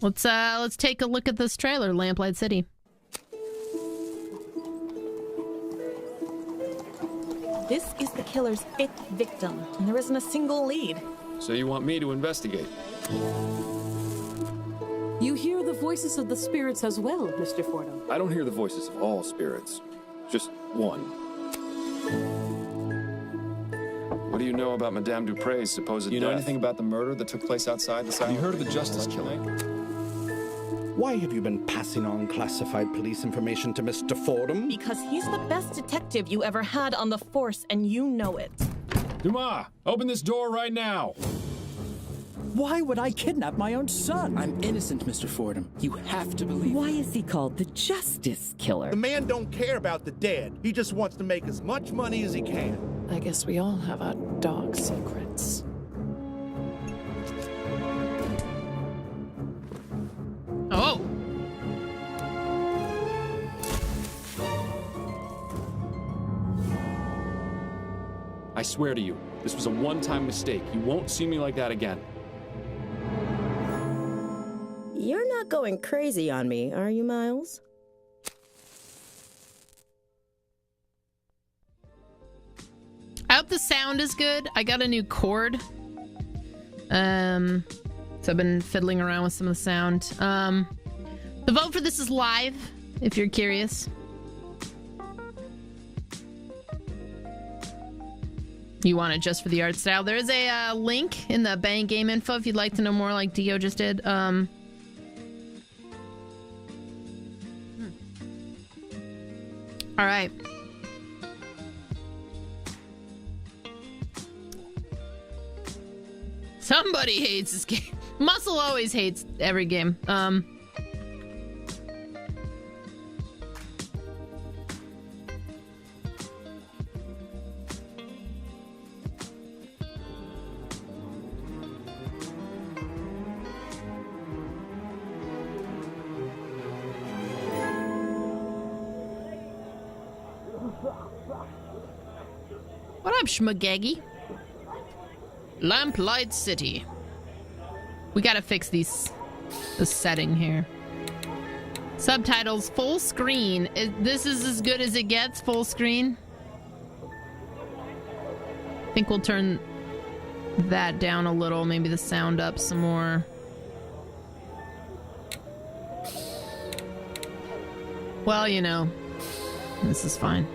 Let's take a look at this trailer, Lamplight City. This is the killer's 5th victim, and there isn't a single lead. So you want me to investigate? You hear the voices of the spirits as well, Mr. Fordham. I don't hear the voices of all spirits. Just one. What do you know about Madame Dupre's supposed death? You know anything about the murder that took place outside the asylum? Have you heard of the Justice killing? Why have you been passing on classified police information to Mr. Fordham? Because he's the best detective you ever had on the force, and you know it. Dumas, open this door right now. Why would I kidnap my own son? I'm innocent, Mr. Fordham. You have to believe. Why is he called the Justice Killer? The man don't care about the dead. He just wants to make as much money as he can. I guess we all have our dog secrets. Oh! I swear to you, this was a one-time mistake. You won't see me like that again. You're not going crazy on me, are you, Miles? I hope the sound is good. I got a new cord. So I've been fiddling around with some of the sound. The vote for this is live, if you're curious. You want it just for the art style. There is a link in the Bang Game info if you'd like to know more, like Dio just did. All right. Somebody hates this game. Muscle always hates every game. What up, Schmagaggy? Lamplight City. We gotta fix the setting here. Subtitles full screen. This is as good as it gets, full screen. I think we'll turn that down a little, maybe the sound up some more. Well, you know, this is fine.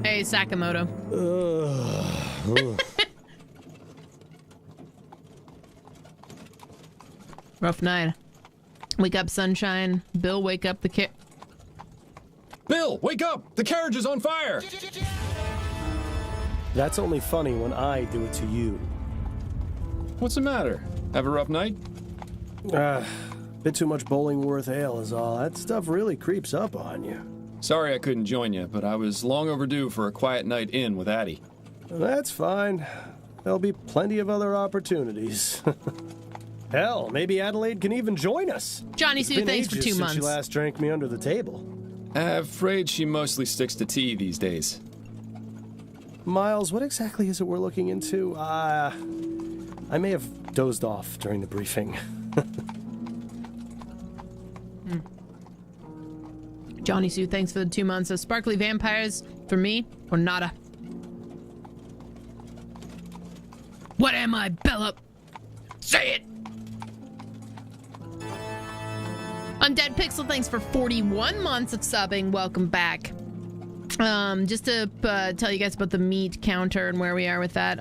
Hey, Sakamoto. Rough night. Wake up, sunshine. Bill, wake up the Bill, wake up! The carriage is on fire! That's only funny when I do it to you. What's the matter? Have a rough night? Bit too much Bollingworth ale is all. That stuff really creeps up on you. Sorry I couldn't join you, but I was long overdue for a quiet night in with Addie. That's fine. There'll be plenty of other opportunities. Hell, maybe Adelaide can even join us. Johnny Sue, thanks for 2 months. Since she last drank me under the table. Afraid she mostly sticks to tea these days. Miles, what exactly is it we're looking into? I may have dozed off during the briefing. Johnny Sue, thanks for the 2 months of sparkly vampires for me or nada. What am I, Bella? Say it! Undead Pixel, thanks for 41 months of subbing. Welcome back. Just to tell you guys about the meat counter and where we are with that.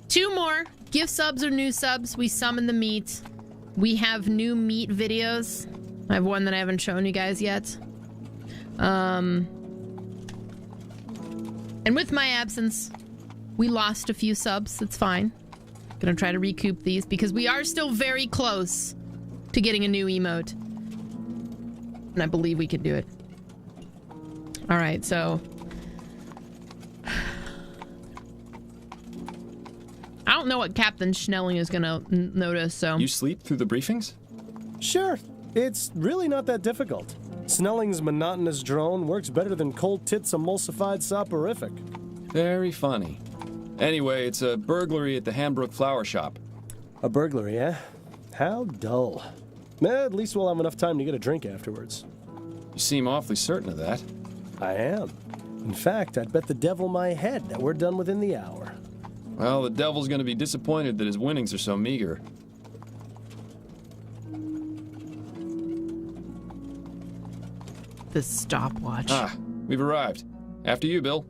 2 more gift subs or new subs. We summon the meat. We have new meat videos. I have one that I haven't shown you guys yet. And with my absence, we lost a few subs. It's fine. Gonna try to recoup these because we are still very close to getting a new emote. And I believe we can do it. All right, so I don't know what Captain Schnelling is gonna notice, so... You sleep through the briefings? Sure. It's really not that difficult. Snelling's monotonous drone works better than Cold Tit's emulsified soporific. Very funny. Anyway, it's a burglary at the Hambrook Flower Shop. A burglary, eh? How dull. At least we'll have enough time to get a drink afterwards. You seem awfully certain of that. I am. In fact, I'd bet the devil my head that we're done within the hour. Well, the devil's gonna be disappointed that his winnings are so meager. The stopwatch. Ah, we've arrived. After you, Bill.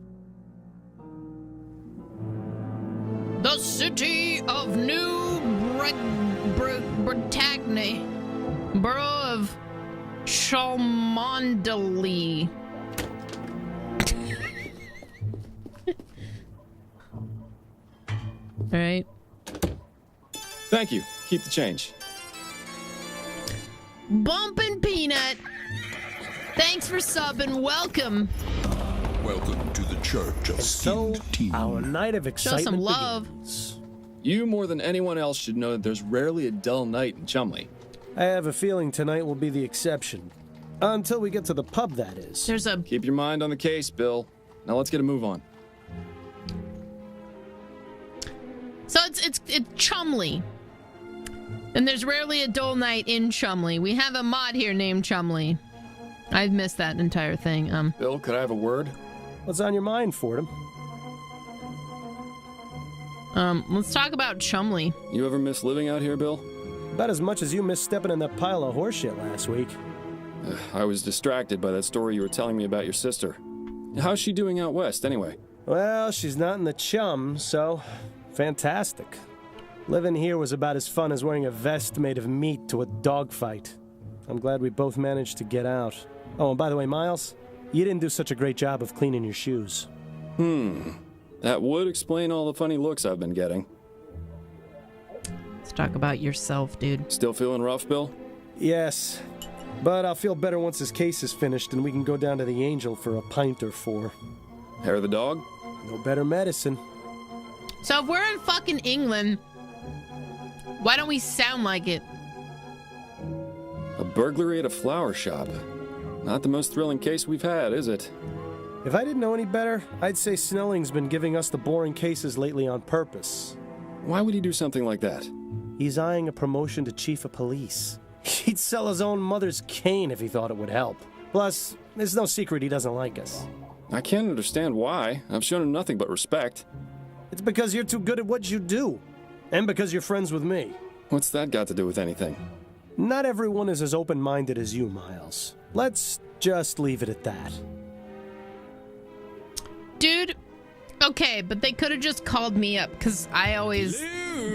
The city of New Britannia, borough of Cholmondeley. All right. Thank you. Keep the change. Bumpin' Peanut. Thanks for subbing. Welcome. Welcome to the Church of So, Skinned Teen. our night of Show excitement some love. begins. You, more than anyone else, should know that there's rarely a dull night in Chumley. I have a feeling tonight will be the exception. Until we get to the pub, that is. There's a Keep your mind on the case, Bill. Now let's get a move on. So it's Chumley. And there's rarely a dull night in Chumley. We have a mod here named Chumley. I've missed that entire thing. Bill, could I have a word? What's on your mind, Fordham? Let's talk about Chumley. You ever miss living out here, Bill? About as much as you missed stepping in that pile of horseshit last week. I was distracted by that story you were telling me about your sister. How's she doing out west, anyway? Well, she's not in the chum, so fantastic. Living here was about as fun as wearing a vest made of meat to a dogfight. I'm glad we both managed to get out. Oh, and by the way, Miles, you didn't do such a great job of cleaning your shoes. That would explain all the funny looks I've been getting. Let's talk about yourself, dude. Still feeling rough, Bill? Yes, but I'll feel better once this case is finished and we can go down to the Angel for a pint or four. Hair of the dog? No better medicine. So if we're in fucking England, why don't we sound like it? A burglary at a flower shop. Not the most thrilling case we've had, is it? If I didn't know any better, I'd say Snelling's been giving us the boring cases lately on purpose. Why would he do something like that? He's eyeing a promotion to chief of police. He'd sell his own mother's cane if he thought it would help. Plus, there's no secret he doesn't like us. I can't understand why. I've shown him nothing but respect. It's because you're too good at what you do. And because you're friends with me. What's that got to do with anything? Not everyone is as open-minded as you, Miles. Let's just leave it at that. Dude, okay, but they could have just called me up, because I always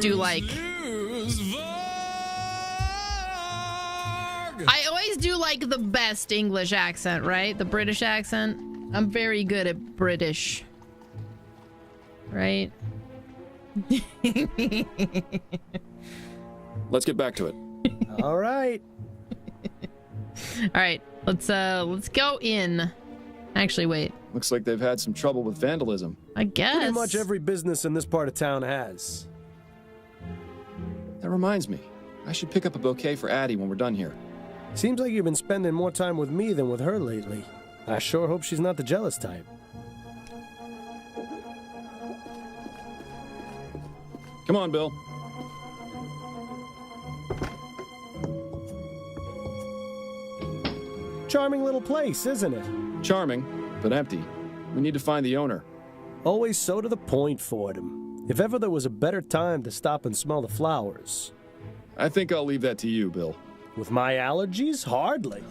do like... I always do like the best English accent, right? The British accent. I'm very good at British. Right? Let's get back to it. All right. All right, let's go in. Actually, wait. Looks like they've had some trouble with vandalism. I guess. Pretty much every business in this part of town has. That reminds me. I should pick up a bouquet for Addie when we're done here. Seems like you've been spending more time with me than with her lately. I sure hope she's not the jealous type. Come on, Bill. Charming little place, isn't it? Charming, but empty. We need to find the owner. Always so to the point, Fordham. If ever there was a better time to stop and smell the flowers. I think I'll leave that to you, Bill. With my allergies? Hardly.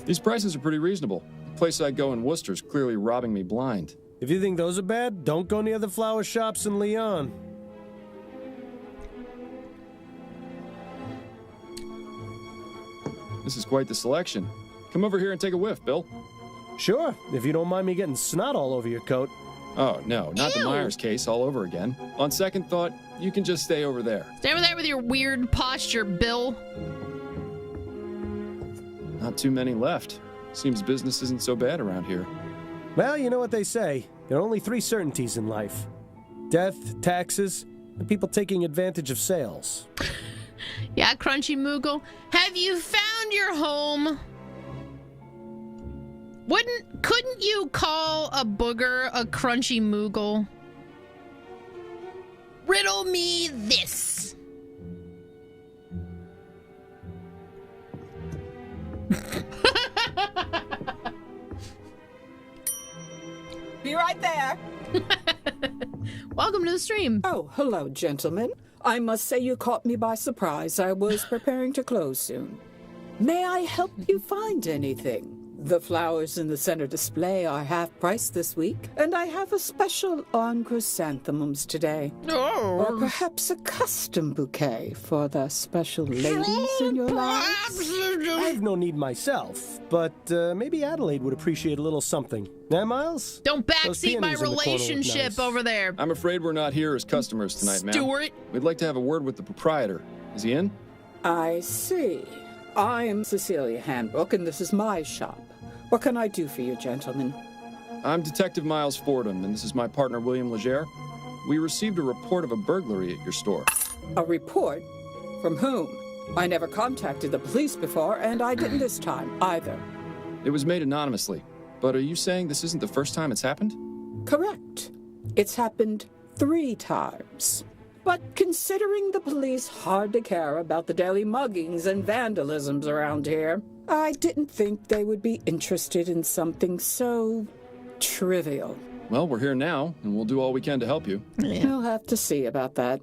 These prices are pretty reasonable. The place I go in Worcester's clearly robbing me blind. If you think those are bad, don't go near the flower shops in Lyon. This is quite the selection. Come over here and take a whiff, Bill. Sure, if you don't mind me getting snot all over your coat. Oh, no, not the Myers case all over again. On second thought, you can just stay over there. Stay over there with your weird posture, Bill. Not too many left. Seems business isn't so bad around here. Well, you know what they say. There are only three certainties in life. Death, taxes, and people taking advantage of sales. Yeah, Crunchy Moogle. Have you found your home? Couldn't you call a booger a Crunchy Moogle? Riddle me this. Be right there. Welcome to the stream. Oh, hello, gentlemen. I must say you caught me by surprise. I was preparing to close soon. May I help you find anything? The flowers in the center display are half price this week, and I have a special on chrysanthemums today. Oh. Or perhaps a custom bouquet for the special ladies in your lives. I have no need myself, but maybe Adelaide would appreciate a little something. Eh, Miles? Don't backseat my peonies in the corner look relationship nice. over there. I'm afraid we're not here as customers tonight, ma'am. Stuart. We'd like to have a word with the proprietor. Is he in? I see. I'm Cecilia Handbook, and this is my shop. What can I do for you, gentlemen? I'm Detective Miles Fordham, and this is my partner, William Legere. We received a report of a burglary at your store. A report? From whom? I never contacted the police before, and I didn't this time, either. It was made anonymously. But are you saying this isn't the first time it's happened? Correct. It's happened 3 times. But considering the police hardly care about the daily muggings and vandalisms around here, I didn't think they would be interested in something so trivial. Well, we're here now, and we'll do all we can to help you. Yeah. We'll have to see about that.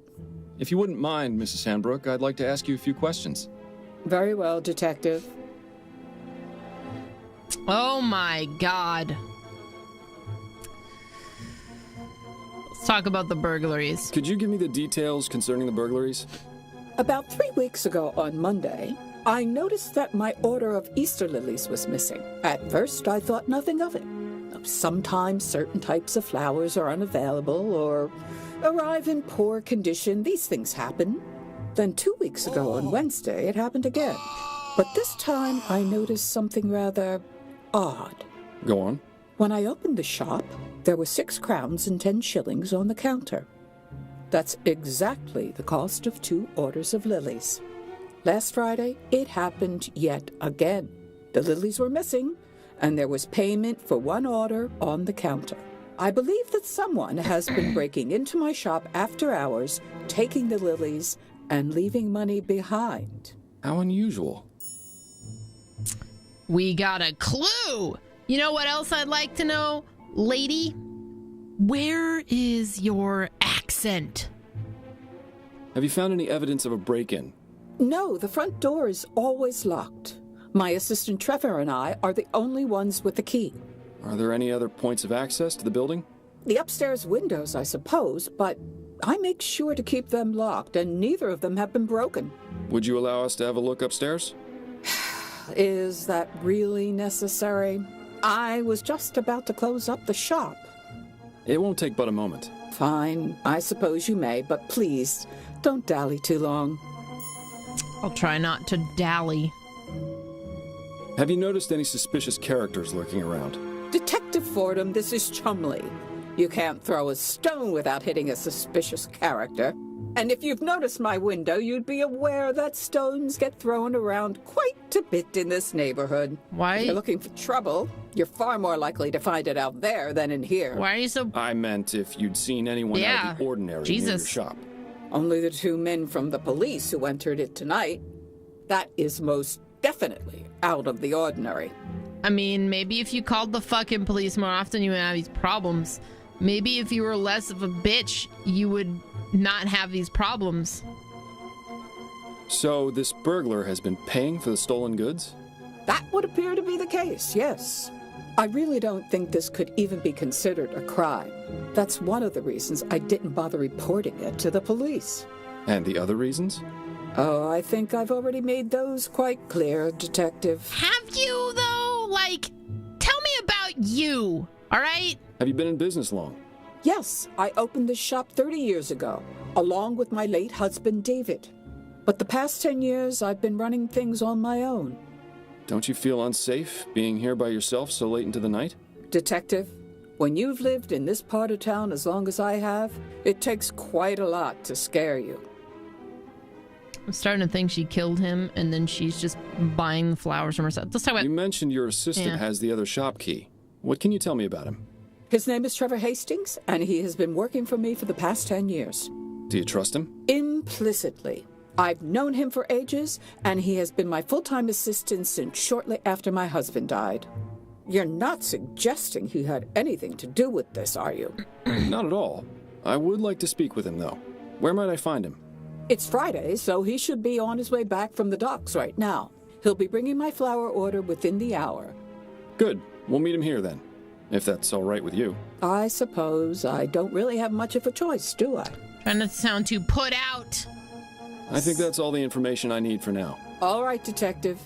If you wouldn't mind, Mrs. Handbrook, I'd like to ask you a few questions. Very well, Detective. Oh my god. Let's talk about the burglaries. Could you give me the details concerning the burglaries? About 3 weeks ago on Monday, I noticed that my order of Easter lilies was missing. At first, I thought nothing of it. Sometimes certain types of flowers are unavailable or arrive in poor condition. These things happen. Then 2 weeks ago on Wednesday, it happened again. But this time, I noticed something rather odd. Go on. When I opened the shop, there were 6 crowns and 10 shillings on the counter. That's exactly the cost of 2 orders of lilies. Last Friday, it happened yet again. The lilies were missing, and there was payment for 1 order on the counter. I believe that someone has been breaking into my shop after hours, taking the lilies, and leaving money behind. How unusual. We got a clue! You know what else I'd like to know? Lady, where is your accent? Have you found any evidence of a break-in? No, the front door is always locked. My assistant Trevor and I are the only ones with the key. Are there any other points of access to the building? The upstairs windows, I suppose, but I make sure to keep them locked, and neither of them have been broken. Would you allow us to have a look upstairs? Is that really necessary? I was just about to close up the shop. It won't take but a moment. Fine, I suppose you may, but please, don't dally too long. I'll try not to dally. Have you noticed any suspicious characters lurking around? Detective Fordham, this is Chumley. You can't throw a stone without hitting a suspicious character. And if you've noticed my window, you'd be aware that stones get thrown around quite a bit in this neighborhood. Why? If you're looking for trouble, you're far more likely to find it out there than in here. Why are you so... I meant if you'd seen anyone out of the ordinary near your shop. Only the 2 men from the police who entered it tonight. That is most definitely out of the ordinary. I mean, maybe if you called the fucking police more often, you would have these problems. Maybe if you were less of a bitch, you would not have these problems. So this burglar has been paying for the stolen goods? That would appear to be the case, yes. I really don't think this could even be considered a crime. That's one of the reasons I didn't bother reporting it to the police. And the other reasons? Oh, I think I've already made those quite clear, Detective. Have you, though? Like, tell me about you, all right? Have you been in business long? Yes, I opened this shop 30 years ago, along with my late husband, David. But the past 10 years, I've been running things on my own. Don't you feel unsafe being here by yourself so late into the night? Detective, When you've lived in this part of town as long as I have, it takes quite a lot to scare you. I'm starting to think she killed him, and then she's just buying the flowers from herself. Let's talk about... You mentioned your assistant has the other shop key. What can you tell me about him? His name is Trevor Hastings, and he has been working for me for the past 10 years. Do you trust him? Implicitly. I've known him for ages, and he has been my full-time assistant since shortly after my husband died. You're not suggesting he had anything to do with this, are you? Not at all. I would like to speak with him, though. Where might I find him? It's Friday, so he should be on his way back from the docks right now. He'll be bringing my flower order within the hour. Good. We'll meet him here, then. If that's all right with you. I suppose I don't really have much of a choice, do I? Trying not to sound too put out. I think that's all the information I need for now. All right, Detective.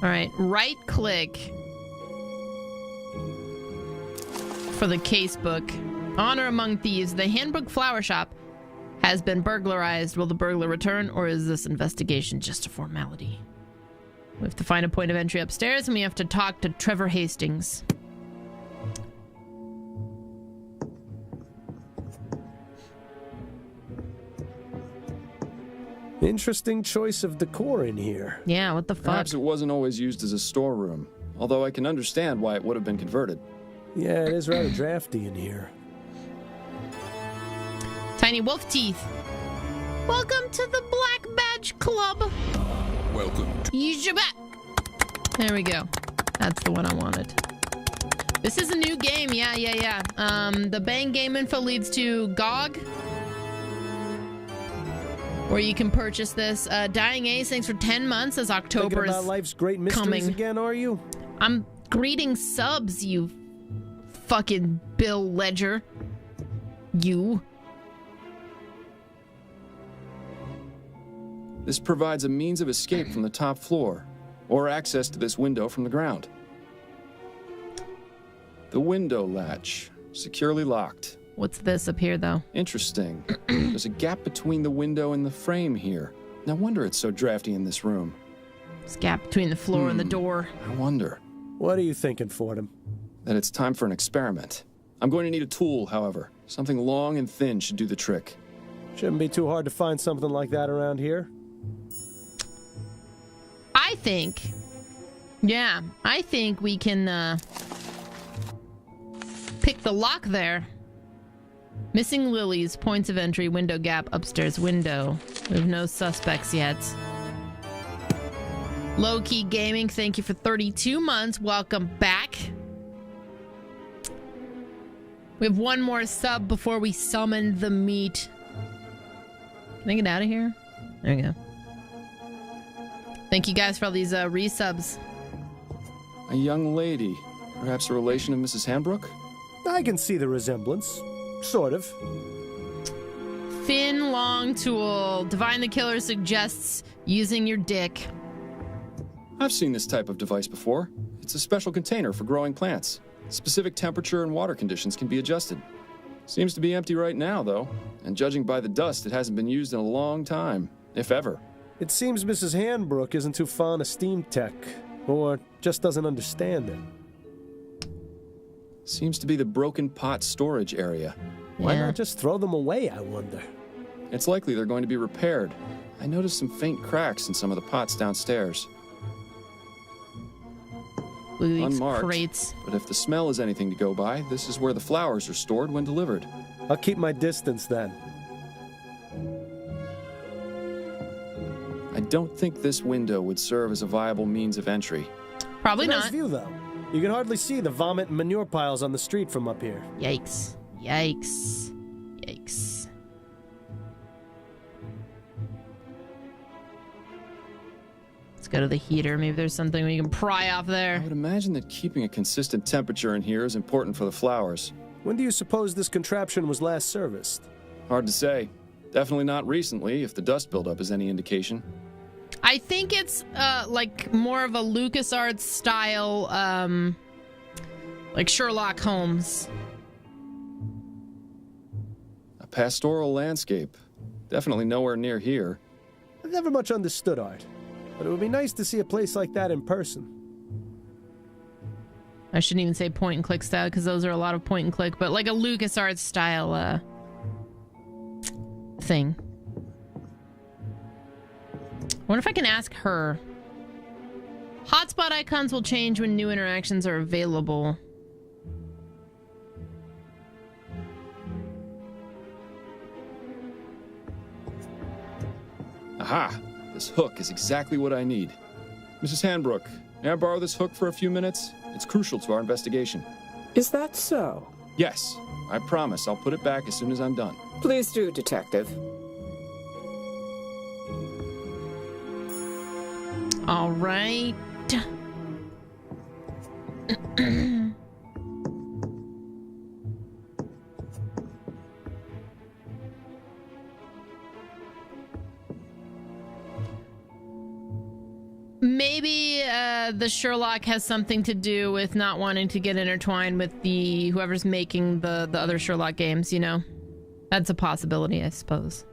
All right, right-click for the casebook. Honor among thieves. The Handbook Flower Shop has been burglarized. Will the burglar return, or is this investigation just a formality? We have to find a point of entry upstairs, and we have to talk to Trevor Hastings. Interesting choice of decor in here. Yeah, what the fuck? Perhaps it wasn't always used as a storeroom, although I can understand why it would have been converted. Yeah, it is rather drafty in here. Tiny wolf teeth. Welcome to the Black Badge Club. Welcome. Use your back. There we go. That's the one I wanted. This is a new game. Yeah. The Bang game info leads to GOG, where you can purchase this. Dying Ace, thanks for 10 months as October Thinking about is life's great mysteries coming. again, are you? I'm greeting subs, you fucking Bill Ledger. You. This provides a means of escape from the top floor, or access to this window from the ground. The window latch, securely locked. What's this up here, though? Interesting. There's a gap between the window and the frame here. No wonder it's so drafty in this room. This gap between the floor and the door. I wonder. What are you thinking, Fordham? That it's time for an experiment. I'm going to need a tool, however. Something long and thin should do the trick. Shouldn't be too hard to find something like that around here. I think we can pick the lock there. Missing lilies, points of entry, window gap, upstairs window. We have no suspects yet. Low Key Gaming, thank you for 32 months. Welcome back. We have one more sub before we summon the meat. Can I get out of here? There we go. Thank you guys for all these resubs. A young lady. Perhaps a relation of Mrs. Hanbrook? I can see the resemblance. Sort of. Thin, long tool. Divine the Killer suggests using your dick. I've seen this type of device before. It's a special container for growing plants. Specific temperature and water conditions can be adjusted. Seems to be empty right now, though. And judging by the dust, it hasn't been used in a long time, if ever. It seems Mrs. Hanbrook isn't too fond of steam tech, or just doesn't understand it. Seems to be the broken pot storage area. Why not just throw them away, I wonder? It's likely they're going to be repaired. I noticed some faint cracks in some of the pots downstairs. Unmarked, crates. But if the smell is anything to go by, this is where the flowers are stored when delivered. I'll keep my distance then. I don't think this window would serve as a viable means of entry. Probably It's a not. nice view, though. You can hardly see the vomit and manure piles on the street from up here. Yikes. Yikes. Yikes. Let's go to the heater. Maybe there's something we can pry off there. I would imagine that keeping a consistent temperature in here is important for the flowers. When do you suppose this contraption was last serviced? Hard to say. Definitely not recently, if the dust buildup is any indication. I think it's like more of a LucasArts style, like Sherlock Holmes. A pastoral landscape. Definitely nowhere near here. I've never much understood art, but it would be nice to see a place like that in person. I shouldn't even say point and click style because those are a lot of point and click, but like a LucasArts style thing. I wonder if I can ask her. Hotspot icons will change when new interactions are available. Aha! This hook is exactly what I need. Mrs. Hanbrook, may I borrow this hook for a few minutes? It's crucial to our investigation. Is that so? Yes. I promise I'll put it back as soon as I'm done. Please do, Detective. All right. Maybe the Sherlock has something to do with not wanting to get intertwined with the whoever's making the other Sherlock games, you know? That's a possibility, I suppose.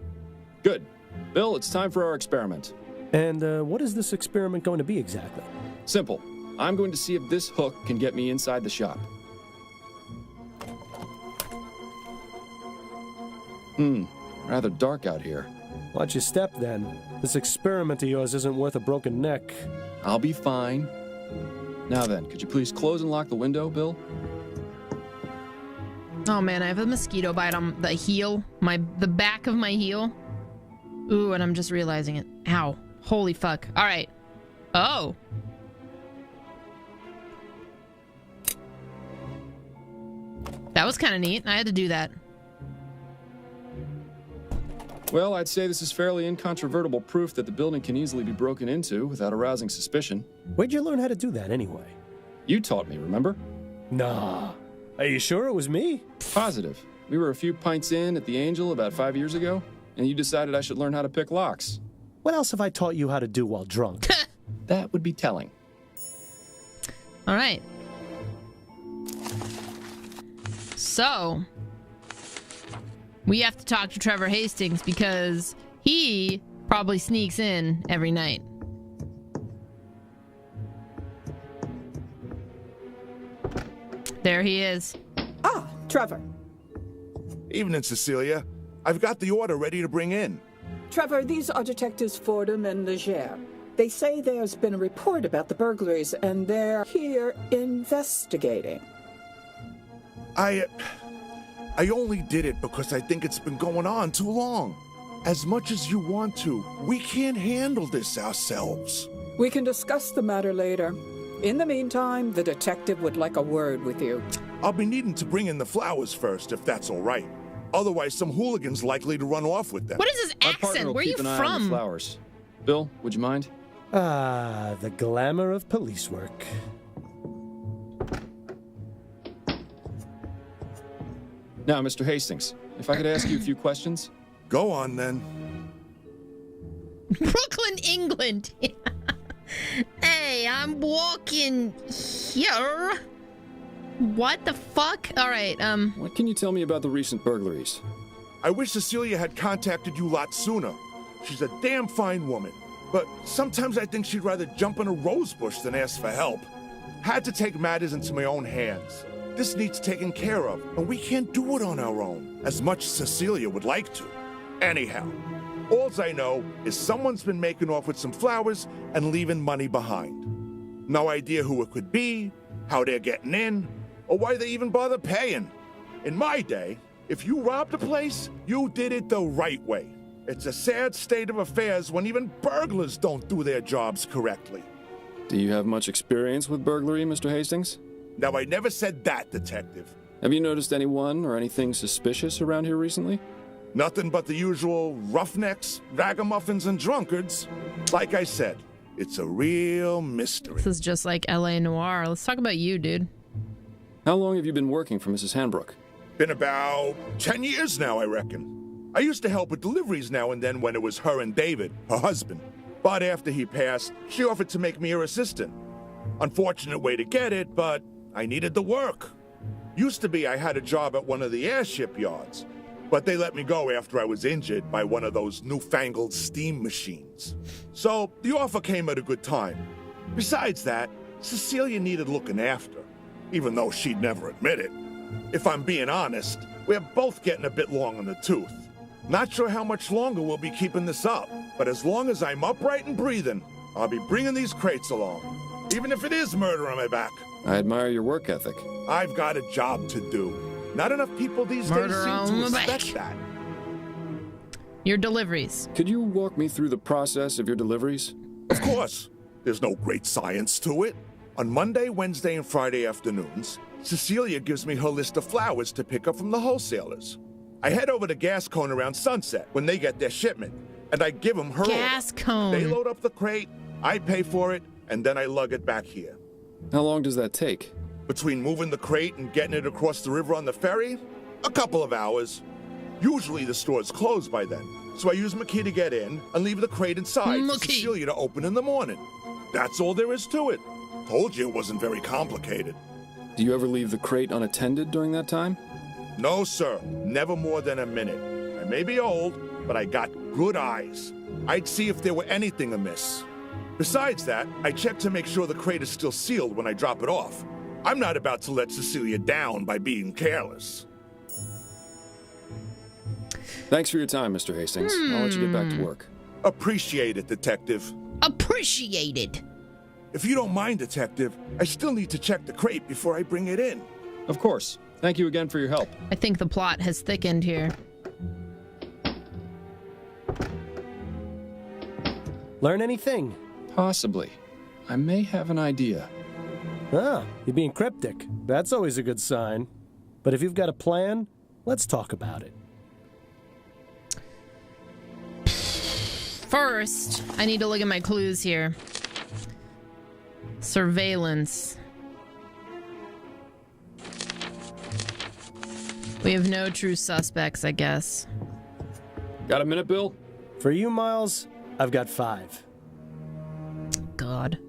Good. Bill, it's time for our experiment. And what is this experiment going to be exactly? Simple. I'm going to see if this hook can get me inside the shop. Rather dark out here. Watch your step, then. This experiment of yours isn't worth a broken neck. I'll be fine. Now then, could you please close and lock the window, Bill? Oh man, I have a mosquito bite on the heel, the back of my heel. Ooh, and I'm just realizing it. Ow. Holy fuck. All right. Oh. That was kind of neat. I had to do that. Well, I'd say this is fairly incontrovertible proof that the building can easily be broken into without arousing suspicion. Where'd you learn how to do that anyway? You taught me, remember? Nah. Are you sure it was me? Positive. We were a few pints in at the Angel about 5 years ago, and you decided I should learn how to pick locks. What else have I taught you how to do while drunk? That would be telling. All right. So, we have to talk to Trevor Hastings because he probably sneaks in every night. There he is. Ah, Trevor. Evening, Cecilia. I've got the order ready to bring in. Trevor, these are Detectives Fordham and Leger. They say there's been a report about the burglaries, and they're here investigating. I only did it because I think it's been going on too long. As much as you want to, we can't handle this ourselves. We can discuss the matter later. In the meantime, the detective would like a word with you. I'll be needing to bring in the flowers first, if that's all right. Otherwise, some hooligan's likely to run off with them. What is his accent? Where are you keep an eye on the from? flowers. Bill, would you mind? Ah, the glamour of police work. Now, Mr. Hastings, if I could ask you a few questions? Go on, then. Brooklyn, England. Hey, I'm walking here. What the fuck? All right, What can you tell me about the recent burglaries? I wish Cecilia had contacted you lots sooner. She's a damn fine woman. But sometimes I think she'd rather jump in a rose bush than ask for help. Had to take matters into my own hands. This needs taken care of, and we can't do it on our own, as much as Cecilia would like to. Anyhow, alls I know is someone's been making off with some flowers and leaving money behind. No idea who it could be, how they're getting in, or why they even bother paying. In my day, if you robbed a place, you did it the right way. It's a sad state of affairs when even burglars don't do their jobs correctly. Do you have much experience with burglary, Mr. Hastings? Now, I never said that, Detective. Have you noticed anyone or anything suspicious around here recently? Nothing but the usual roughnecks, ragamuffins, and drunkards. Like I said, it's a real mystery. This is just like L.A. Noire. Let's talk about you, dude. How long have you been working for Mrs. Hanbrook? Been about 10 years now, I reckon. I used to help with deliveries now and then when it was her and David, her husband. But after he passed, she offered to make me her assistant. Unfortunate way to get it, but I needed the work. Used to be I had a job at one of the airship yards, but they let me go after I was injured by one of those newfangled steam machines. So the offer came at a good time. Besides that, Cecilia needed looking after. even though she'd never admit it. If I'm being honest, we're both getting a bit long in the tooth. Not sure how much longer we'll be keeping this up, but as long as I'm upright and breathing, I'll be bringing these crates along, even if it is murder on my back. I admire your work ethic. I've got a job to do. Not enough people these days seem to respect that. Your deliveries. Could you walk me through the process of your deliveries? Of course. There's no great science to it. On Monday, Wednesday, and Friday afternoons, Cecilia gives me her list of flowers to pick up from the wholesalers. I head over to Gas Cone around sunset when they get their shipment, and I give them her Gas order. Cone. They load up the crate, I pay for it, and then I lug it back here. How long does that take? Between moving the crate and getting it across the river on the ferry, a couple of hours. Usually the store's closed by then, so I use my key to get in and leave the crate inside for Cecilia to open in the morning. That's all there is to it. Told you it wasn't very complicated. Do you ever leave the crate unattended during that time? No, sir. Never more than a minute. I may be old, but I got good eyes. I'd see if there were anything amiss. Besides that, I check to make sure the crate is still sealed when I drop it off. I'm not about to let Cecilia down by being careless. Thanks for your time, Mr. Hastings. I'll let you get back to work. Appreciate it, Detective. Appreciated. If you don't mind, Detective, I still need to check the crate before I bring it in. Of course. Thank you again for your help. I think the plot has thickened here. Learn anything? Possibly. I may have an idea. Ah, you're being cryptic. That's always a good sign. But if you've got a plan, let's talk about it. First, I need to look at my clues here. Surveillance. We have no true suspects, I guess. Got a minute, Bill? For you, Miles, I've got 5. God.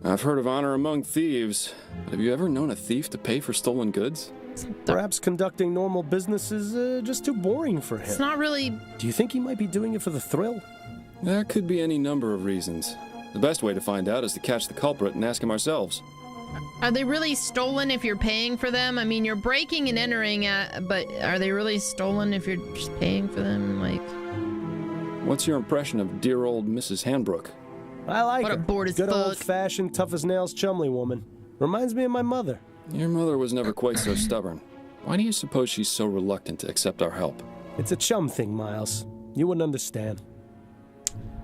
I've heard of honor among thieves, but have you ever known a thief to pay for stolen goods? Perhaps conducting normal business is just too boring for him. It's not really... Do you think he might be doing it for the thrill? There could be any number of reasons. The best way to find out is to catch the culprit and ask him ourselves. Are they really stolen if you're paying for them? I mean, you're breaking and entering, but are they really stolen if you're just paying for them? Like... What's your impression of dear old Mrs. Handbrook? I like what her. A bored as good fuck. old-fashioned, tough-as-nails Chumley woman. Reminds me of my mother. Your mother was never quite so stubborn. Why do you suppose she's so reluctant to accept our help? It's a chum thing, Miles. You wouldn't understand.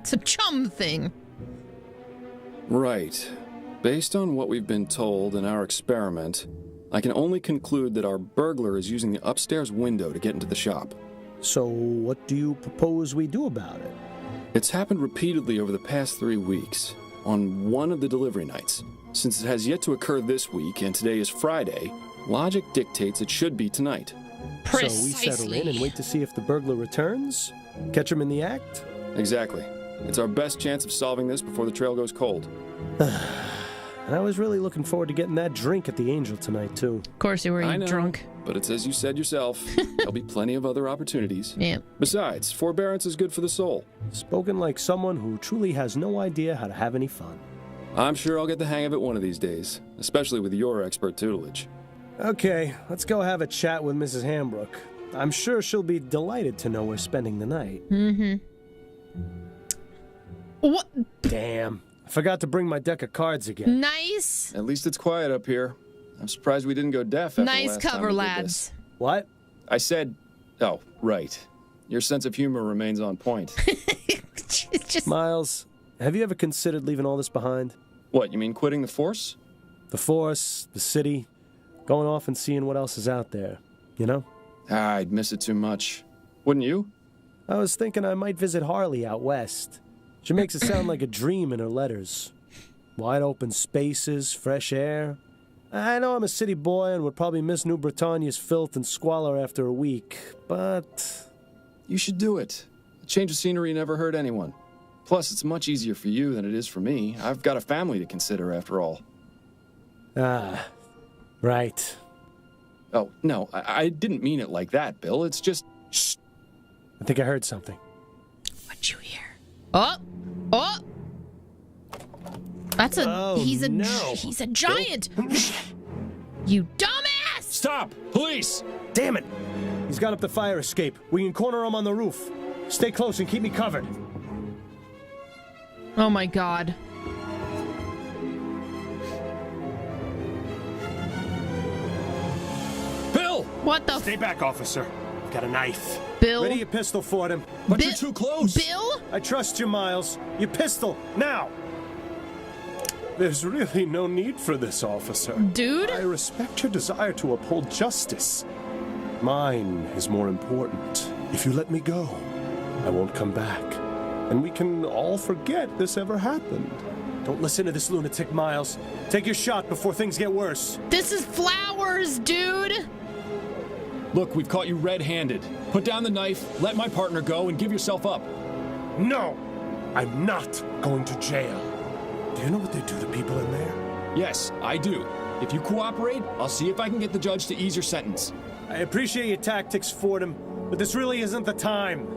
It's a chum thing. Right. Based on what we've been told in our experiment, I can only conclude that our burglar is using the upstairs window to get into the shop. So what do you propose we do about it? It's happened repeatedly over the past 3 weeks, on one of the delivery nights. Since it has yet to occur this week, and today is Friday, logic dictates it should be tonight. Precisely. So we settle in and wait to see if the burglar returns? Catch him in the act? Exactly. It's our best chance of solving this before the trail goes cold. I was really looking forward to getting that drink at the Angel tonight, too. Of course you were, I know, drunk. But it's as you said yourself. There'll be plenty of other opportunities. Yeah. Besides, forbearance is good for the soul. Spoken like someone who truly has no idea how to have any fun. I'm sure I'll get the hang of it one of these days, especially with your expert tutelage. Okay, let's go have a chat with Mrs. Hambrook. I'm sure she'll be delighted to know we're spending the night. Mm-hmm. What? Damn. I forgot to bring my deck of cards again. Nice. At least it's quiet up here. I'm surprised we didn't go deaf after Nice last time cover, we did lads. this. What? I said... Oh, right. Your sense of humor remains on point. It's just... Miles, have you ever considered leaving all this behind? What, you mean quitting the force? The force, the city, going off and seeing what else is out there, you know? I'd miss it too much. Wouldn't you? I was thinking I might visit Harley out west. She makes it sound like a dream in her letters. Wide open spaces, fresh air. I know I'm a city boy and would probably miss New Britannia's filth and squalor after a week, but... You should do it. A change of scenery never hurt anyone. Plus, it's much easier for you than it is for me. I've got a family to consider, after all. Ah, right. Oh, no, I didn't mean it like that, Bill. It's just... Shh. I think I heard something. What'd you hear? Oh! Oh! That's a... Oh, he's a... no. He's a giant! You dumbass! Stop! Police! Damn it! He's got up the fire escape. We can corner him on the roof. Stay close and keep me covered. Oh my god. Bill! What the... Stay back, officer. I've got a knife. Bill? Ready your pistol, Fordham. But you're too close! Bill? I trust you, Miles. Your pistol, now! There's really no need for this, officer. Dude? I respect your desire to uphold justice. Mine is more important. If you let me go, I won't come back. And we can all forget this ever happened. Don't listen to this lunatic, Miles. Take your shot before things get worse. This is Flowers, dude! Look, we've caught you red-handed. Put down the knife, let my partner go, and give yourself up. No! I'm not going to jail. Do you know what they do to people in there? Yes, I do. If you cooperate, I'll see if I can get the judge to ease your sentence. I appreciate your tactics, Fordham, but this really isn't the time.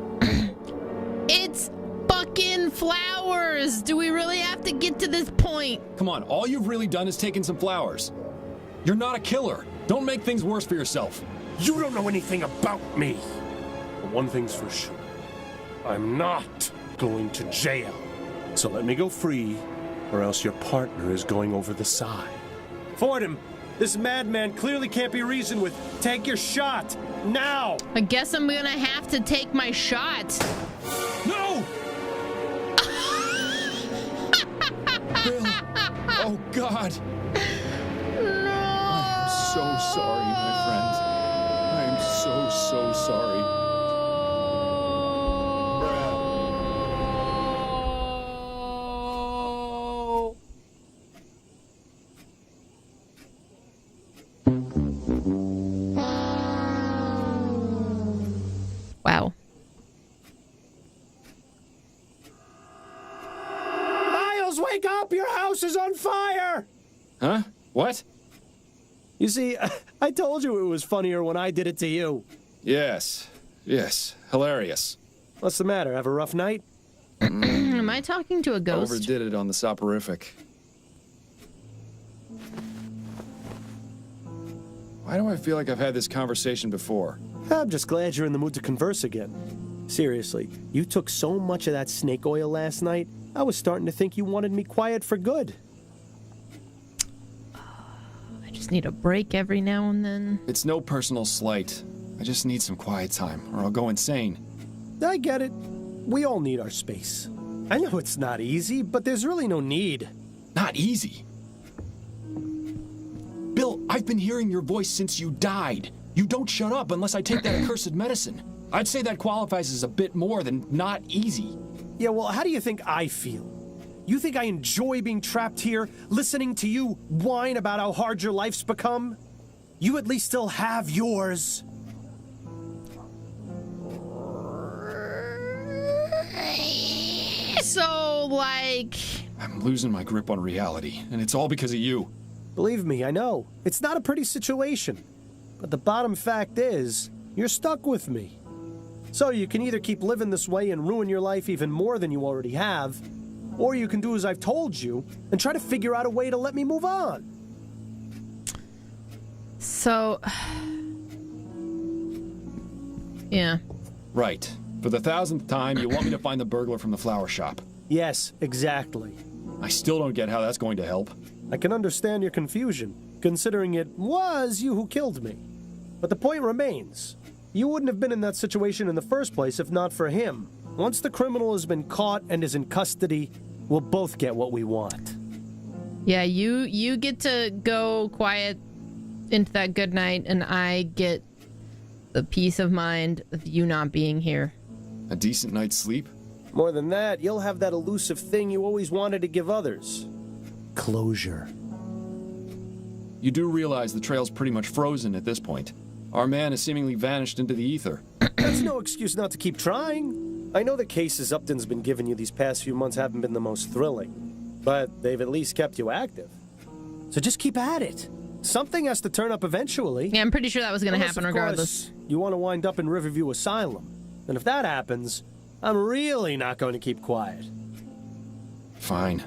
It's fucking Flowers! Do we really have to get to this point? Come on, all you've really done is taken some flowers. You're not a killer. Don't make things worse for yourself. You don't know anything about me. But one thing's for sure. I'm not going to jail. So let me go free, or else your partner is going over the side. Fordham, this madman clearly can't be reasoned with. Take your shot, now! I guess I'm gonna have to take my shot. No! Bill! Oh, God! No! I'm so sorry, my friend. I am so sorry. Wow. Miles, wake up! Your house is on fire! Huh? What? You see, I told you it was funnier when I did it to you. Yes. Hilarious. What's the matter? Have a rough night? Am I talking to a ghost? Overdid it on the soporific. Why do I feel like I've had this conversation before? I'm just glad you're in the mood to converse again. Seriously, you took so much of that snake oil last night, I was starting to think you wanted me quiet for good. I just need a break every now and then. It's no personal slight. I just need some quiet time, or I'll go insane. I get it. We all need our space. I know it's not easy, but there's really no need. Not easy? Bill, I've been hearing your voice since you died. You don't shut up unless I take that accursed medicine. I'd say that qualifies as a bit more than not easy. Yeah, well, how do you think I feel? You think I enjoy being trapped here, listening to you whine about how hard your life's become? You at least still have yours. So, like... I'm losing my grip on reality, and it's all because of you. Believe me, I know. It's not a pretty situation. But the bottom fact is, you're stuck with me. So you can either keep living this way and ruin your life even more than you already have, or you can do as I've told you and try to figure out a way to let me move on. So... yeah. Right. For the 1000th time, you want me to find the burglar from the flower shop. Yes, exactly. I still don't get how that's going to help. I can understand your confusion, considering it was you who killed me. But the point remains. You wouldn't have been in that situation in the first place if not for him. Once the criminal has been caught and is in custody, we'll both get what we want. Yeah, you get to go quiet into that good night, and I get the peace of mind of you not being here. A decent night's sleep? More than that, you'll have that elusive thing you always wanted to give others. Closure. You do realize the trail's pretty much frozen at this point. Our man has seemingly vanished into the ether. That's no excuse not to keep trying. I know the cases Upton's been giving you these past few months haven't been the most thrilling, but they've at least kept you active. So just keep at it. Something has to turn up eventually. Yeah, I'm pretty sure that was going to happen regardless. You want to wind up in Riverview Asylum. And if that happens, I'm really not going to keep quiet. Fine.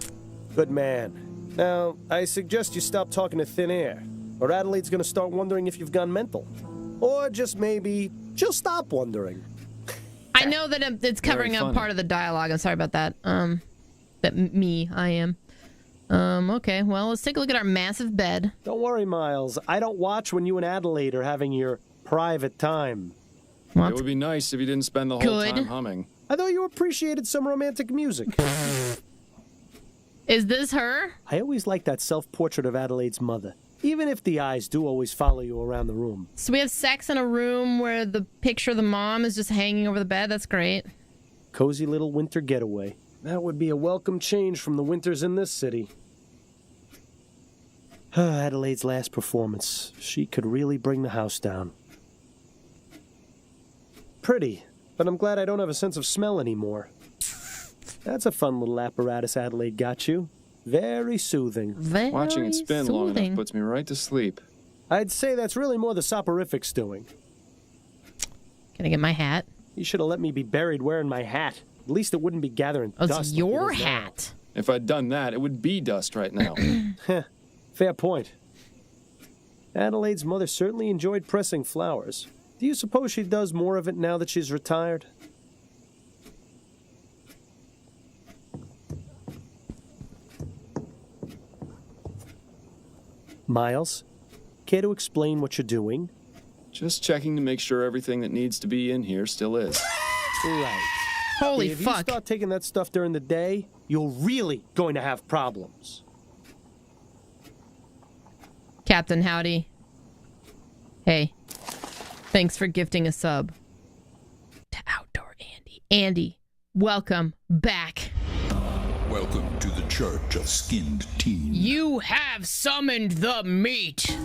Good man. Now, I suggest you stop talking to thin air, or Adelaide's gonna start wondering if you've gone mental. Or just maybe she'll stop wondering. I know that it's covering up part of the dialogue. I'm sorry about that. I am. Okay, well, let's take a look at our massive bed. Don't worry, Miles. I don't watch when you and Adelaide are having your private time. What? It would be nice if you didn't spend the whole time humming. I thought you appreciated some romantic music. Is this her? I always like that self-portrait of Adelaide's mother, even if the eyes do always follow you around the room. So we have sex in a room where the picture of the mom is just hanging over the bed? That's great. Cozy little winter getaway. That would be a welcome change from the winters in this city. Adelaide's last performance. She could really bring the house down. Pretty, but I'm glad I don't have a sense of smell anymore. That's a fun little apparatus Adelaide got you. Very soothing. Watching it spin long enough puts me right to sleep. I'd say that's really more the soporific's doing. Can I get my hat? You should have let me be buried wearing my hat. At least it wouldn't be gathering dust. It's your hat. If I'd done that, it would be dust right now. Fair point. Adelaide's mother certainly enjoyed pressing flowers. Do you suppose she does more of it now that she's retired? Miles, care to explain what you're doing? Just checking to make sure everything that needs to be in here still is. Right. Holy if fuck. If you start taking that stuff during the day, you're really going to have problems. Captain Howdy. Hey. Thanks for gifting a sub. To Outdoor Andy. Andy, welcome back. Welcome to the Church of Skinned Teen. You have summoned the meat.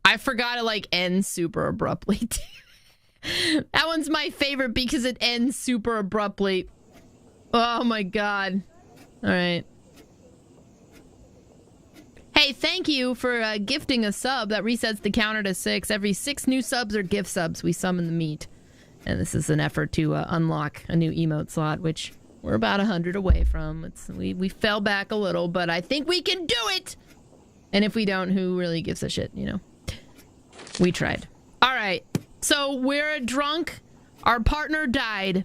I forgot it like ends super abruptly. That one's my favorite because it ends super abruptly. Oh my god. All right. Hey, thank you for gifting a sub. That resets the counter to 6. Every 6 new subs or gift subs, we summon the meat. And this is an effort to unlock a new emote slot, which we're about 100 away from. We fell back a little, but I think we can do it! And if we don't, who really gives a shit, you know? We tried. All right. So we're drunk. Our partner died.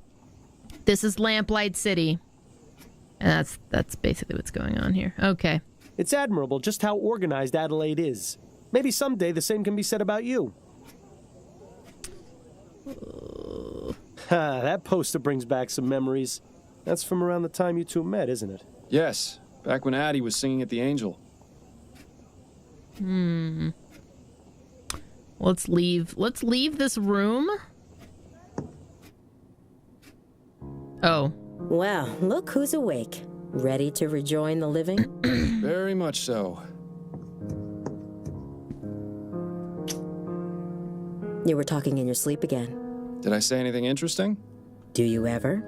This is Lamplight City. And that's basically what's going on here. Okay. It's admirable just how organized Adelaide is. Maybe someday the same can be said about you. That poster brings back some memories. That's from around the time you two met, isn't it? Yes. Back when Addie was singing at the Angel. Let's leave this room. Oh. Well, look who's awake. Ready to rejoin the living? Very much so. You were talking in your sleep again. Did I say anything interesting? Do you ever?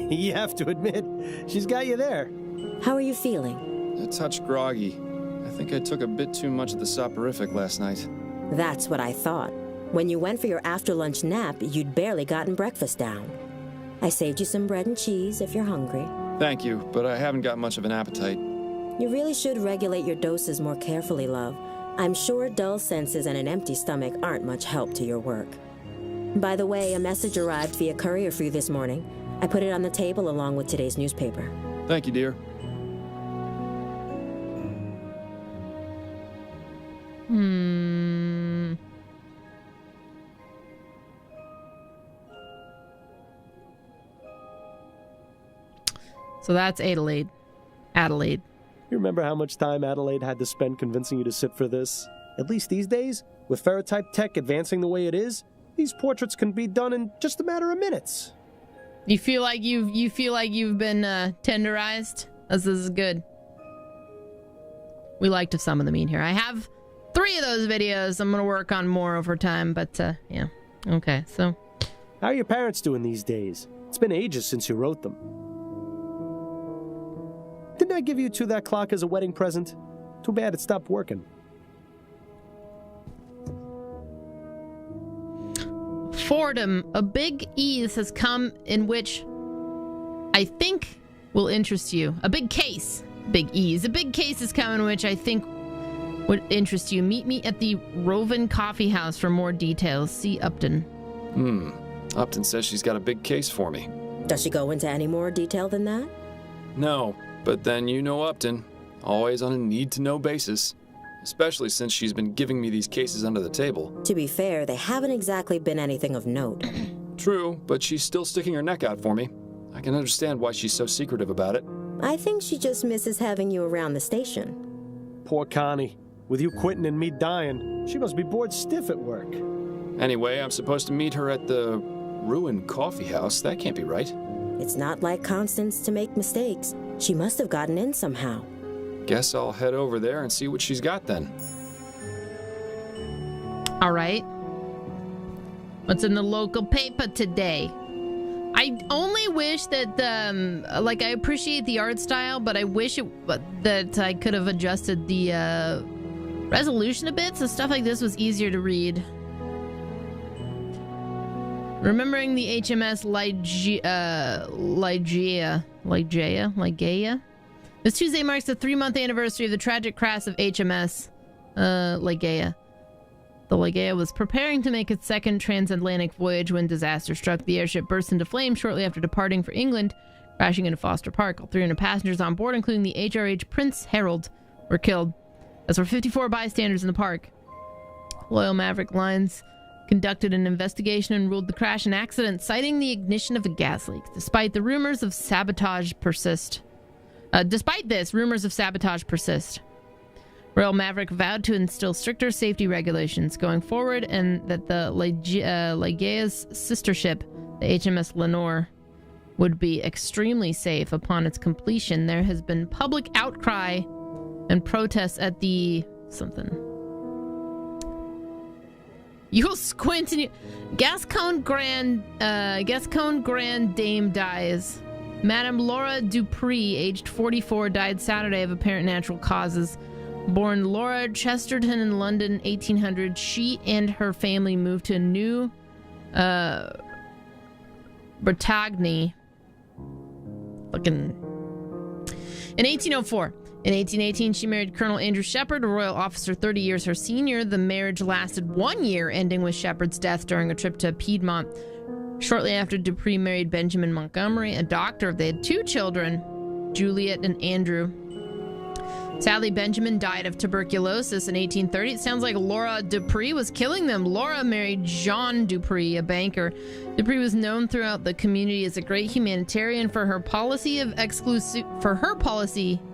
You have to admit, she's got you there. How are you feeling? A touch groggy. I think I took a bit too much of the soporific last night. That's what I thought. When you went for your after-lunch nap, you'd barely gotten breakfast down. I saved you some bread and cheese if you're hungry. Thank you, but I haven't got much of an appetite. You really should regulate your doses more carefully, love. I'm sure dull senses and an empty stomach aren't much help to your work. By the way, a message arrived via courier for you this morning. I put it on the table along with today's newspaper. Thank you, dear. So that's Adelaide. Adelaide. You remember how much time Adelaide had to spend convincing you to sit for this? At least these days, with ferrotype tech advancing the way it is, these portraits can be done in just a matter of minutes. You feel like you've been tenderized? This is good. We like to summon the mean here. I have 3 of those videos. I'm gonna work on more over time, but yeah. Okay, so how are your parents doing these days? It's been ages since you wrote them. Didn't I give you 2 that clock as a wedding present? Too bad it stopped working. Fordham, a big ease has come in which I think will interest you. A big case. Big ease. A big case has come in which I think would interest you. Meet me at the Roven Coffee House for more details. See Upton. Upton says she's got a big case for me. Does she go into any more detail than that? No, but then you know Upton. Always on a need-to-know basis. Especially since she's been giving me these cases under the table. To be fair, they haven't exactly been anything of note. True, but she's still sticking her neck out for me. I can understand why she's so secretive about it. I think she just misses having you around the station. Poor Connie. With you quitting and me dying, she must be bored stiff at work. Anyway, I'm supposed to meet her at the Ruin Coffee House. That can't be right. It's not like Constance to make mistakes. She must have gotten in somehow. Guess I'll head over there and see what she's got then. All right. What's in the local paper today? I only wish that I appreciate the art style, but I wish that I could have adjusted the resolution a bit so stuff like this was easier to read. Remembering the HMS Ligeia. This Tuesday marks the 3-month anniversary of the tragic crash of HMS Ligeia. The Ligeia was preparing to make its second transatlantic voyage when disaster struck. The airship burst into flames shortly after departing for England, crashing into Foster Park. All 300 passengers on board, including the HRH Prince Harold, were killed, as were 54 bystanders in the park. Royal Maverick Lines conducted an investigation and ruled the crash an accident, citing the ignition of a gas leak. Despite this, rumors of sabotage persist. Royal Maverick vowed to instill stricter safety regulations going forward, and that the Ligeia's sister ship, the HMS Lenore, would be extremely safe upon its completion. There has been public outcry and protests at the You'll squint and Gascon Grand Dame dies. Madame Laura Dupree, aged 44, died Saturday of apparent natural causes. Born Laura Chesterton in London, 1800, she and her family moved to New Bretagne. In 1804. In 1818, she married Colonel Andrew Shepard, a royal officer 30 years her senior. The marriage lasted 1 year, ending with Shepard's death during a trip to Piedmont. Shortly after, Dupree married Benjamin Montgomery, a doctor. They had 2 children, Juliet and Andrew. Sadly, Benjamin died of tuberculosis in 1830. It sounds like Laura Dupree was killing them. Laura married Jean Dupree, a banker. Dupree was known throughout the community as a great humanitarian for her policy of exclusivity,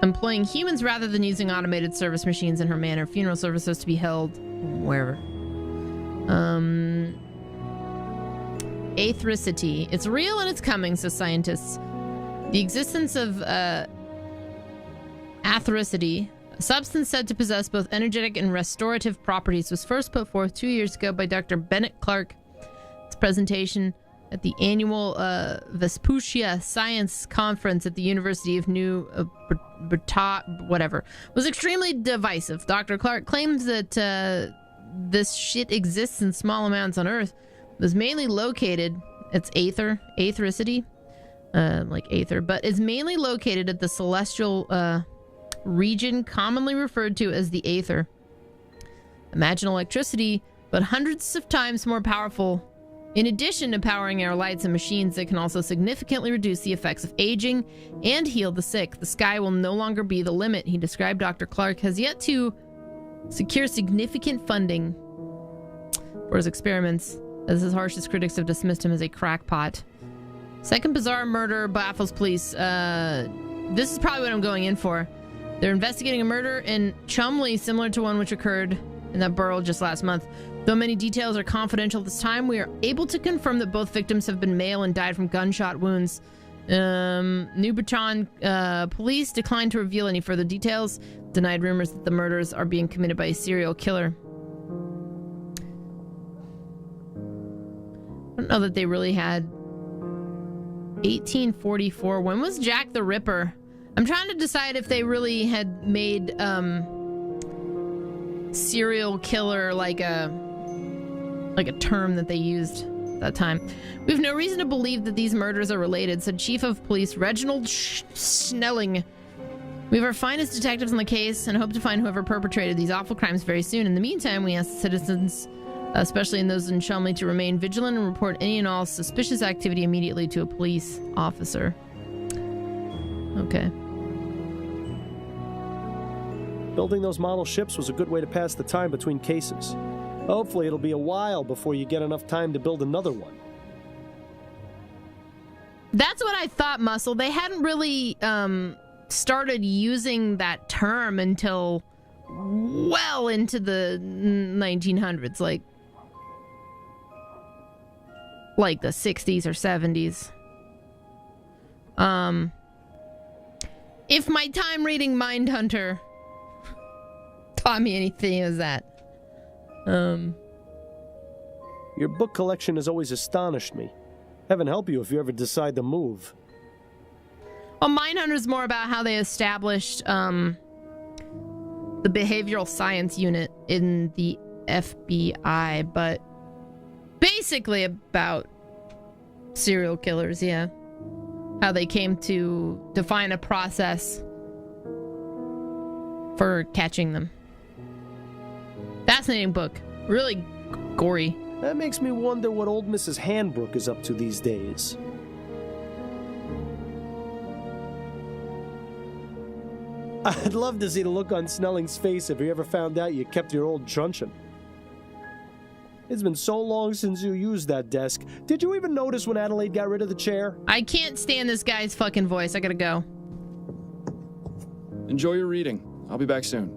employing humans rather than using automated service machines in her manor. Funeral services to be held wherever. Athericity. It's real and it's coming, says scientists. The existence of athericity, a substance said to possess both energetic and restorative properties, was first put forth 2 years ago by Dr. Bennett Clark. Its presentation at the annual Vespuccia Science Conference at the University of New was extremely divisive. Dr. Clark claims that this shit exists in small amounts on Earth. It was mainly located, it's athericity, like Aether, but is mainly located at the celestial region commonly referred to as the Aether. Imagine electricity, but hundreds of times more powerful. In addition to powering our lights and machines, it can also significantly reduce the effects of aging and heal the sick. The sky will no longer be the limit, he described. Dr. Clark has yet to secure significant funding for his experiments, as his harshest critics have dismissed him as a crackpot. Second bizarre murder baffles police. This is probably what I'm going in for. They're investigating a murder in Chumley similar to one which occurred in that borough just last month. Though many details are confidential at this time, we are able to confirm that both victims have been male and died from gunshot wounds. New Breton police declined to reveal any further details, denied rumors that the murders are being committed by a serial killer. I don't know that they really had 1844. When was Jack the Ripper? I'm trying to decide if they really had made serial killer like a term that they used at that time. We have no reason to believe that these murders are related, said Chief of Police Reginald Snelling. We have our finest detectives on the case and hope to find whoever perpetrated these awful crimes very soon. In the meantime, we ask the citizens, especially in those in Chumley, to remain vigilant and report any and all suspicious activity immediately to a police officer. Okay. Building those model ships was a good way to pass the time between cases. Hopefully it'll be a while before you get enough time to build another one. That's what I thought, Muscle. They hadn't really started using that term until well into the 1900s, like the 60s or 70s. If my time reading Mindhunter taught me anything, it was that. Your book collection has always astonished me. Heaven help you if you ever decide to move. Well, Mindhunter's more about how they established the behavioral science unit in the FBI, but basically about serial killers, yeah. How they came to define a process for catching them. Fascinating book. Really gory. That makes me wonder what old Mrs. Handbrook is up to these days. I'd love to see the look on Snelling's face if he ever found out you kept your old truncheon. It's been so long since you used that desk. Did you even notice when Adelaide got rid of the chair? I can't stand this guy's fucking voice. I gotta go. Enjoy your reading. I'll be back soon.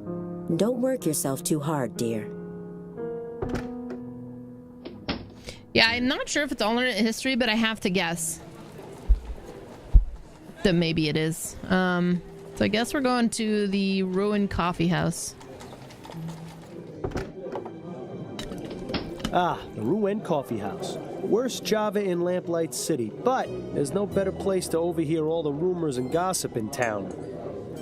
Don't work yourself too hard, dear. Yeah, I'm not sure if it's alternate history, but I have to guess that maybe it is. So I guess we're going to the ruined coffee house. Ah, the Ruined Coffee House. Worst Java in Lamplight City, but there's no better place to overhear all the rumors and gossip in town.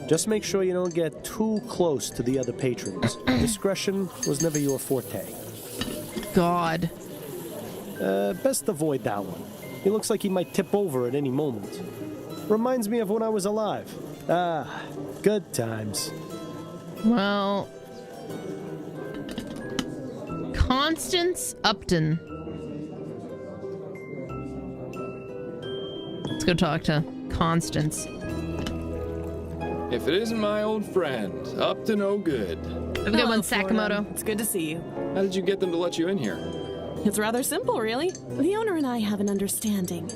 Just make sure you don't get too close to the other patrons. Discretion was never your forte. God. Best avoid that one. He looks like he might tip over at any moment. Reminds me of when I was alive. Ah, good times. Well, Constance Upton. Let's go talk to Constance. If it isn't my old friend, Upton O'Good. Have a good one, Sakamoto. It's good to see you. How did you get them to let you in here? It's rather simple, really. The owner and I have an understanding.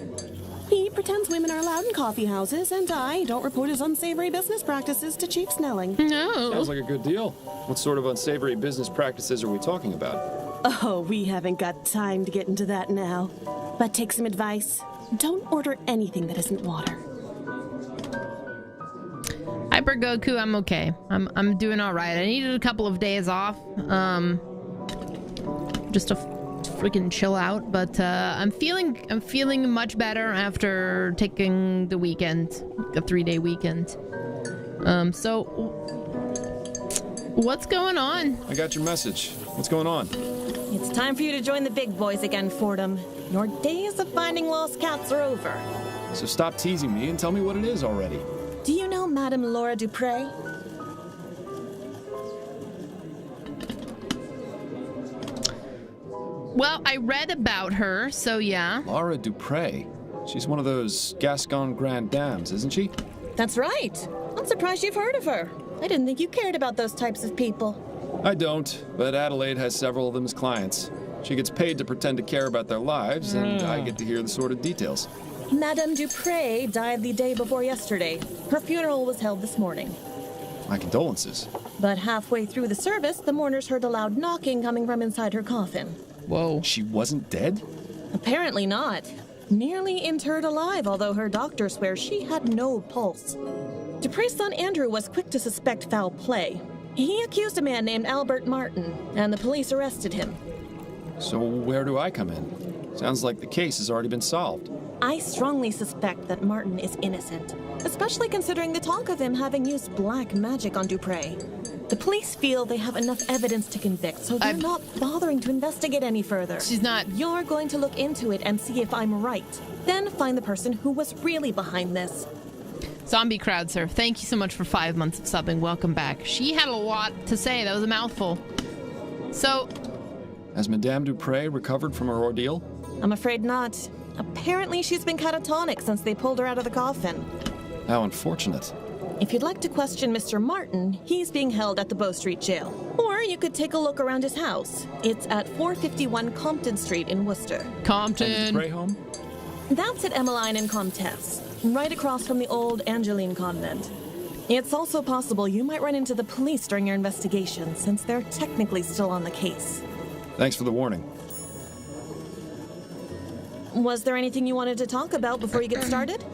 He pretends women are allowed in coffee houses, and I don't report his unsavory business practices to Chief Snelling. No. Sounds like a good deal. What sort of unsavory business practices are we talking about? Oh, we haven't got time to get into that now. But take some advice. Don't order anything that isn't water. Hyper Goku, I'm okay. I'm doing all right. I needed a couple of days off, just to freaking chill out. But I'm feeling much better after taking the weekend, a 3-day weekend. So what's going on? I got your message. What's going on? It's time for you to join the big boys again, Fordham. Your days of finding lost cats are over. So stop teasing me and tell me what it is already. Do you know Madame Laura Dupre? Well, I read about her, so yeah. Laura Dupre. She's one of those Gascon Grand Dames, isn't she? That's right. I'm surprised you've heard of her. I didn't think you cared about those types of people. I don't, but Adelaide has several of them as clients. She gets paid to pretend to care about their lives, and I get to hear the sordid details. Madame Dupre died the day before yesterday. Her funeral was held this morning. My condolences. But halfway through the service, the mourners heard a loud knocking coming from inside her coffin. Whoa. She wasn't dead? Apparently not. Nearly interred alive, although her doctor swears she had no pulse. Dupre's son Andrew was quick to suspect foul play. He accused a man named Albert Martin, and the police arrested him. So where do I come in? Sounds like the case has already been solved. I strongly suspect that Martin is innocent, especially considering the talk of him having used black magic on Dupre. The police feel they have enough evidence to convict, so they're not bothering to investigate any further. She's not. You're going to look into it and see if I'm right. Then find the person who was really behind this. Zombie crowd surf. Thank you so much for 5 months of subbing. Welcome back. She had a lot to say. That was a mouthful. So... Has Madame Dupre recovered from her ordeal? I'm afraid not. Apparently she's been catatonic since they pulled her out of the coffin. How unfortunate. If you'd like to question Mr. Martin, he's being held at the Bow Street Jail. Or you could take a look around his house. It's at 451 Compton Street in Worcester. Compton. And the Dupre home? That's at Emmeline and Comtesse, right across from the old Angeline convent. It's also possible you might run into the police during your investigation, since they're technically still on the case. Thanks for the warning. Was there anything you wanted to talk about before you get started?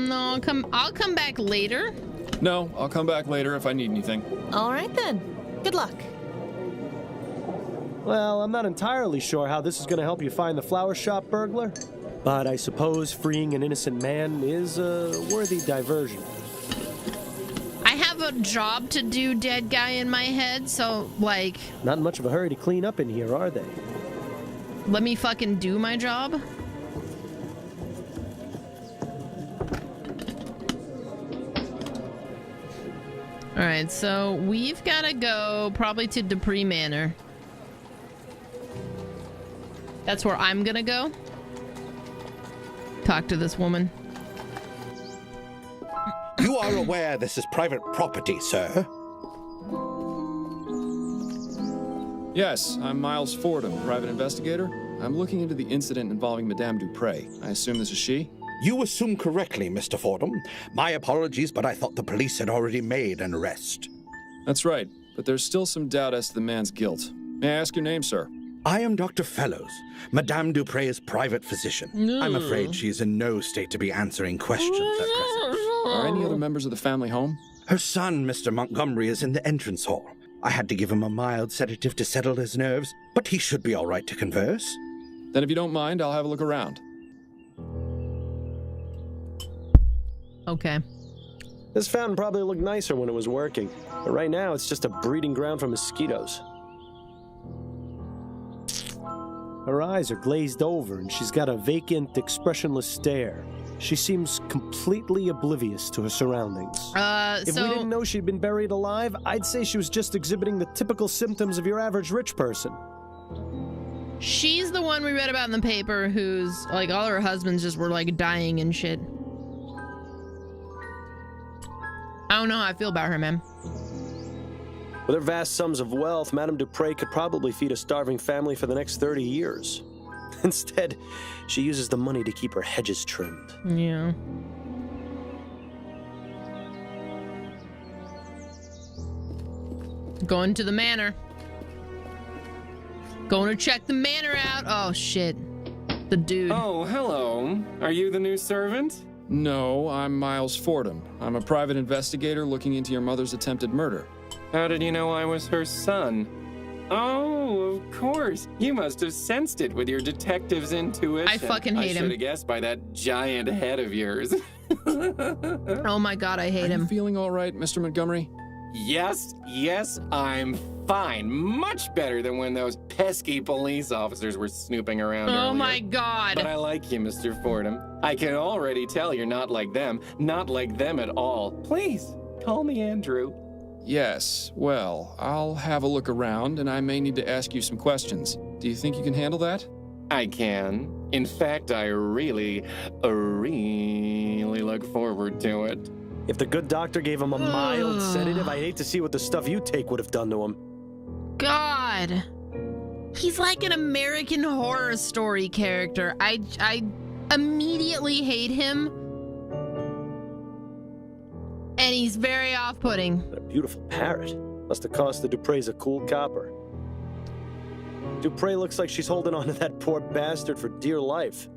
No, I'll come back later. No, I'll come back later if I need anything. All right then. Good luck. Well, I'm not entirely sure how this is going to help you find the flower shop burglar, but I suppose freeing an innocent man is a worthy diversion. I have a job to do, dead guy in my head, so, like... Not in much of a hurry to clean up in here, are they? Let me fucking do my job? Alright, so we've got to go probably to Dupree Manor. That's where I'm gonna go. Talk to this woman. You are aware this is private property, sir? Yes, I'm Miles Fordham, private investigator. I'm looking into the incident involving Madame Dupre. I assume this is she? You assume correctly, Mr. Fordham. My apologies, but I thought the police had already made an arrest. That's right, but there's still some doubt as to the man's guilt. May I ask your name, sir? I am Dr. Fellows, Madame Dupre's private physician. No. I'm afraid she's in no state to be answering questions at present. Are any other members of the family home? Her son, Mr. Montgomery, is in the entrance hall. I had to give him a mild sedative to settle his nerves, but he should be all right to converse. Then if you don't mind, I'll have a look around. Okay. This fountain probably looked nicer when it was working, but right now it's just a breeding ground for mosquitoes. Her eyes are glazed over and she's got a vacant, expressionless stare. She seems completely oblivious to her surroundings. If we didn't know she'd been buried alive, I'd say she was just exhibiting the typical symptoms of your average rich person. She's the one we read about in the paper who's, like, all her husbands just were, like, dying and shit. I don't know how I feel about her, man. With her vast sums of wealth, Madame Dupre could probably feed a starving family for the next 30 years. Instead, she uses the money to keep her hedges trimmed. Yeah. Going to the manor. Going to check the manor out. Oh, shit. The dude. Oh, hello. Are you the new servant? No, I'm Miles Fordham. I'm a private investigator looking into your mother's attempted murder. How did you know I was her son? Oh, of course. You must have sensed it with your detective's intuition. I fucking hate him. I should have guessed by that giant head of yours. Oh my god, I hate him. Are you feeling all right, Mr. Montgomery? Yes, I'm fine. Much better than when those pesky police officers were snooping around earlier. Oh my god. But I like you, Mr. Fordham. I can already tell you're not like them. Not like them at all. Please, call me Andrew. Yes, well, I'll have a look around, and I may need to ask you some questions. Do you think you can handle that? I can. In fact, I really look forward to it. If the good doctor gave him a mild sedative, I'd hate to see what the stuff you take would have done to him. God. He's like an American Horror Story character. I immediately hate him. And he's very off-putting. A beautiful parrot. Must have cost the Dupreys a cool copper. Dupre looks like she's holding on to that poor bastard for dear life.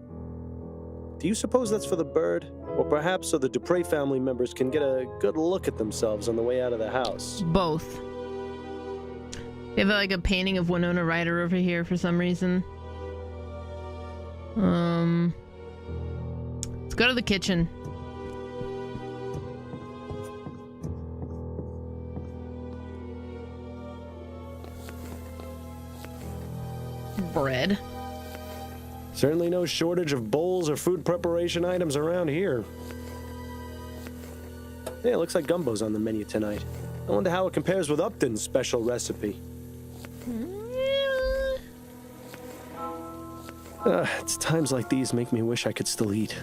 Do you suppose that's for the bird? Or perhaps so the Dupre family members can get a good look at themselves on the way out of the house? Both. They have like a painting of Winona Ryder over here for some reason. Let's go to the kitchen. Bread. Certainly no shortage of bowls or food preparation items around here. Yeah, looks like gumbo's on the menu tonight. I wonder how it compares with Upton's special recipe. It's times like these make me wish I could still eat.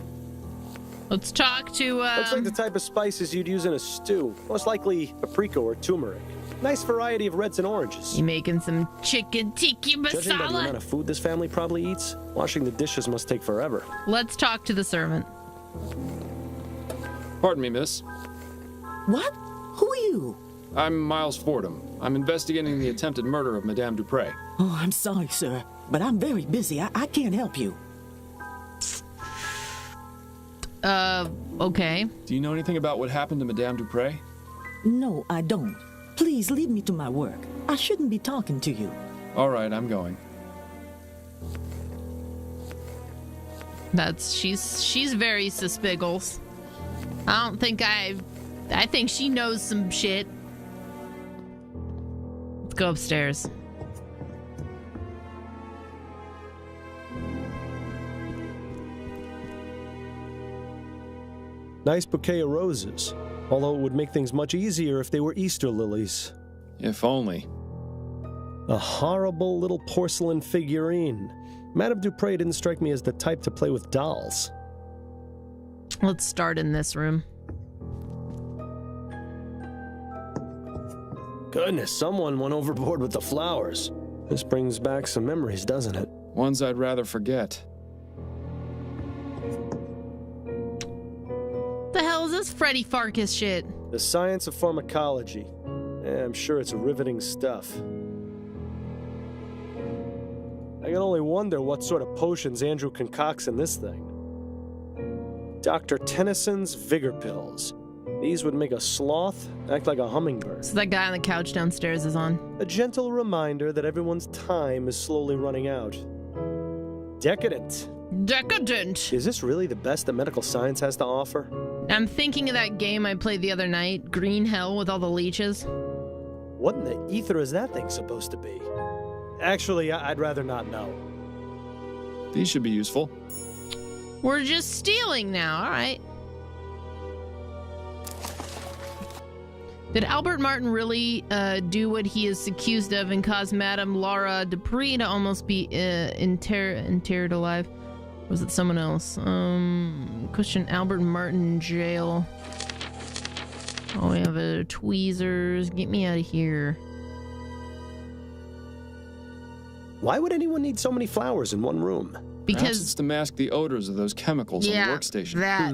Let's talk to, Looks like the type of spices you'd use in a stew. Most likely paprika or turmeric. Nice variety of reds and oranges. You making some chicken tikka Judging by the masala? amount of food this family probably eats, washing the dishes must take forever. Let's talk to the servant. Pardon me, miss. What? Who are you? I'm Miles Fordham. I'm investigating the attempted murder of Madame Dupre. Oh, I'm sorry, sir, but I'm very busy. I can't help you. Okay. Do you know anything about what happened to Madame Dupre? No, I don't. Please leave me to my work. I shouldn't be talking to you. All right, I'm going. She's very suspiggles. I think she knows some shit. Let's go upstairs. Nice bouquet of roses. Although it would make things much easier if they were Easter lilies. If only. A horrible little porcelain figurine. Madame Dupre didn't strike me as the type to play with dolls. Let's start in this room. Goodness, someone went overboard with the flowers. This brings back some memories, doesn't it? Ones I'd rather forget. The hell is this Freddy Farkas shit? The Science of Pharmacology. I'm sure it's riveting stuff. I can only wonder what sort of potions Andrew concocts in this thing. Dr. Tennyson's Vigor Pills. These would make a sloth act like a hummingbird. So that guy on the couch downstairs is on. A gentle reminder that everyone's time is slowly running out. Decadent. Decadent. Is this really the best that medical science has to offer? I'm thinking of that game I played the other night, Green Hell, with all the leeches. What in the ether is that thing supposed to be? Actually, I'd rather not know. These should be useful. We're just stealing now, all right. Did Albert Martin really do what he is accused of and cause Madame Laura Dupree to almost be interred alive? Or was it someone else? Question Albert Martin in jail. Oh, we have tweezers. Get me out of here. Why would anyone need so many flowers in one room? Because perhaps it's to mask the odors of those chemicals on the workstation. That.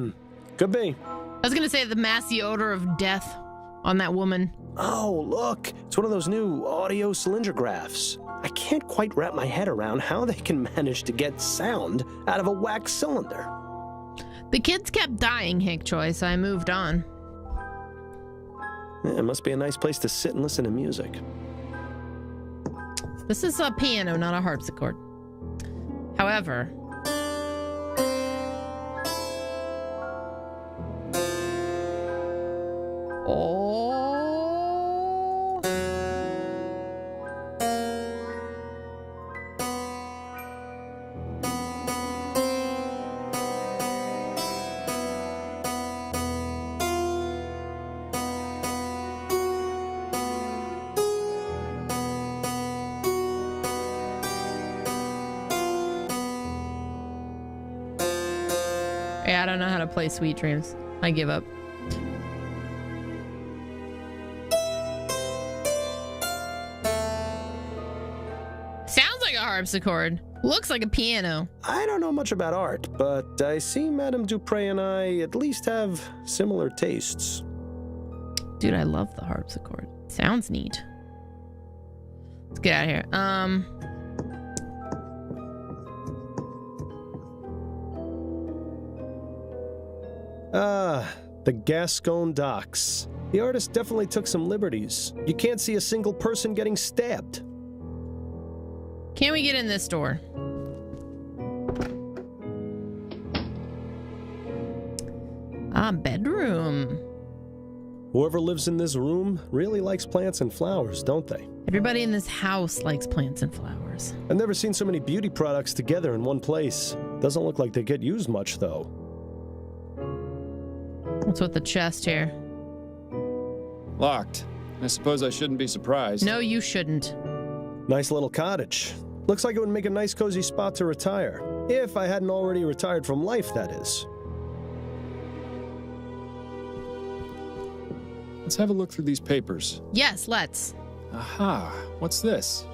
Could be. I was gonna say the massy odor of death on that woman. Oh, look. It's one of those new audio cylindergraphs. I can't quite wrap my head around how they can manage to get sound out of a wax cylinder. The kids kept dying, Hickchoy, so I moved on. Yeah, it must be a nice place to sit and listen to music. This is a piano, not a harpsichord. However, Yeah, I don't know how to play Sweet Dreams. I give up. Sounds like a harpsichord. Looks like a piano. I don't know much about art, but I see Madame Dupre and I at least have similar tastes. Dude, I love the harpsichord. Sounds neat. Let's get out of here. The Gascon Docks. The artist definitely took some liberties. You can't see a single person getting stabbed. Can we get in this door? Bedroom. Whoever lives in this room really likes plants and flowers, don't they? Everybody in this house likes plants and flowers. I've never seen so many beauty products together in one place. Doesn't look like they get used much, though. What's with the chest here? Locked. I suppose I shouldn't be surprised. No, you shouldn't. Nice little cottage. Looks like it would make a nice cozy spot to retire. If I hadn't already retired from life, that is. Let's have a look through these papers. Yes, let's. Aha, what's this?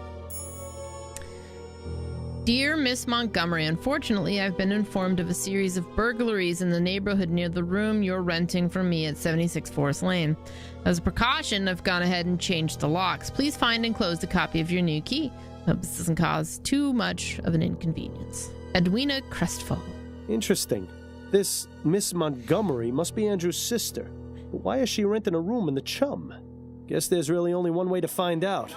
Dear Miss Montgomery, unfortunately, I've been informed of a series of burglaries in the neighborhood near the room you're renting from me at 76 Forest Lane. As a precaution, I've gone ahead and changed the locks. Please find and close a copy of your new key. Hope this doesn't cause too much of an inconvenience. Edwina Crestfall. Interesting. This Miss Montgomery must be Andrew's sister. But why is she renting a room in the Chum? Guess there's really only one way to find out.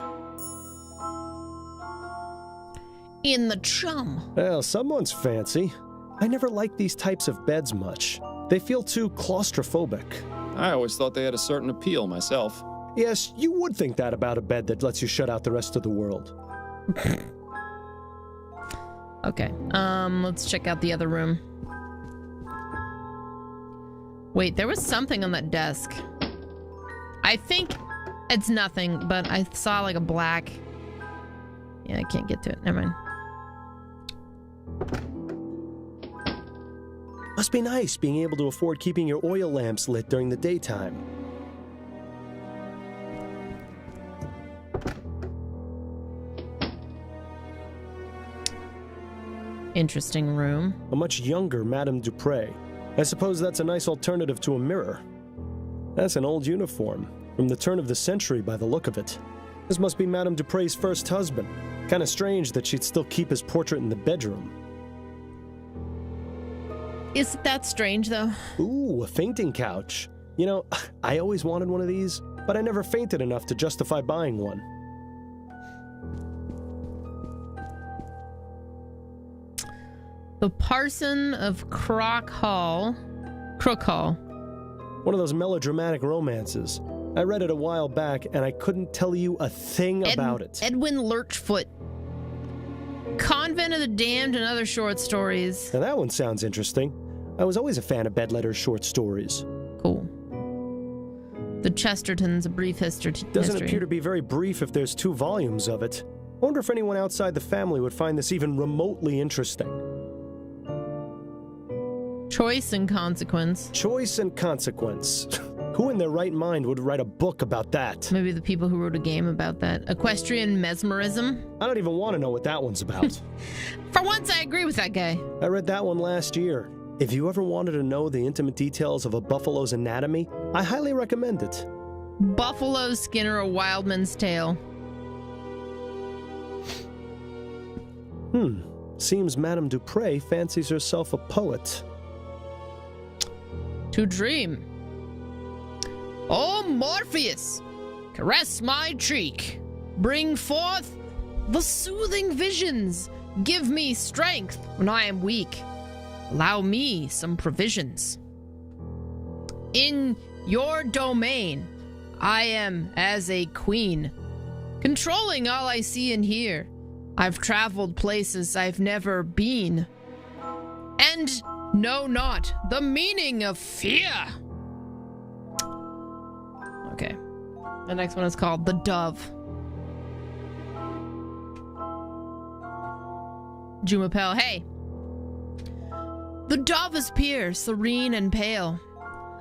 In the Chum. Well, someone's fancy. I never liked these types of beds much. They feel too claustrophobic. I always thought they had a certain appeal myself. Yes, you would think that about a bed that lets you shut out the rest of the world. Okay, let's check out the other room. Wait, there was something on that desk. I think it's nothing, but I saw like a black... Yeah, I can't get to it. Never mind. Must be nice being able to afford keeping your oil lamps lit during the daytime. Interesting room. A much younger Madame Dupre. I suppose that's a nice alternative to a mirror. That's an old uniform, from the turn of the century by the look of it. This must be Madame Dupre's first husband. Kinda strange that she'd still keep his portrait in the bedroom. Isn't that strange, though? Ooh, a fainting couch. You know, I always wanted one of these, but I never fainted enough to justify buying one. The Parson of Crook Hall. One of those melodramatic romances. I read it a while back, and I couldn't tell you a thing about it. Edwin Lurchfoot. Convent of the Damned and Other Short Stories. Now that one sounds interesting. I was always a fan of Bedletter's short stories. Cool. The Chestertons, A Brief History. Doesn't appear to be very brief if there's 2 volumes of it. I wonder if anyone outside the family would find this even remotely interesting. Choice and Consequence. Choice and Consequence. Who in their right mind would write a book about that? Maybe the people who wrote a game about that. Equestrian Mesmerism. I don't even want to know what that one's about. For once, I agree with that guy. I read that one last year. If you ever wanted to know the intimate details of a buffalo's anatomy, I highly recommend it. Buffalo Skinner, A Wildman's Tale. Seems Madame Dupre fancies herself a poet. To Dream. Oh, Morpheus, caress my cheek. Bring forth the soothing visions. Give me strength when I am weak. Allow me some provisions. In your domain, I am as a queen, controlling all I see and hear. I've traveled places I've never been, and know not the meaning of fear. Okay. The next one is called The Dove. Jumapel, hey. The dove appears, serene and pale,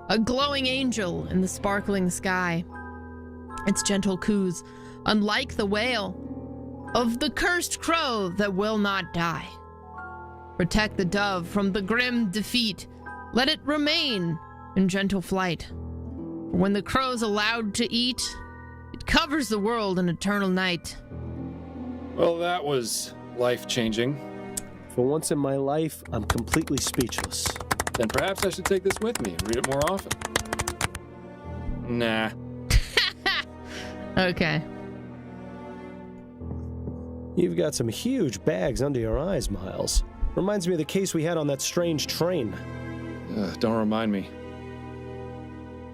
a glowing angel in the sparkling sky. Its gentle coos, unlike the wail of the cursed crow that will not die. Protect the dove from the grim defeat. Let it remain in gentle flight. For when the crow's allowed to eat, it covers the world in eternal night. Well, that was life-changing. For once in my life, I'm completely speechless. Then perhaps I should take this with me and read it more often. Nah. Okay. You've got some huge bags under your eyes, Miles. Reminds me of the case we had on that strange train. Don't remind me.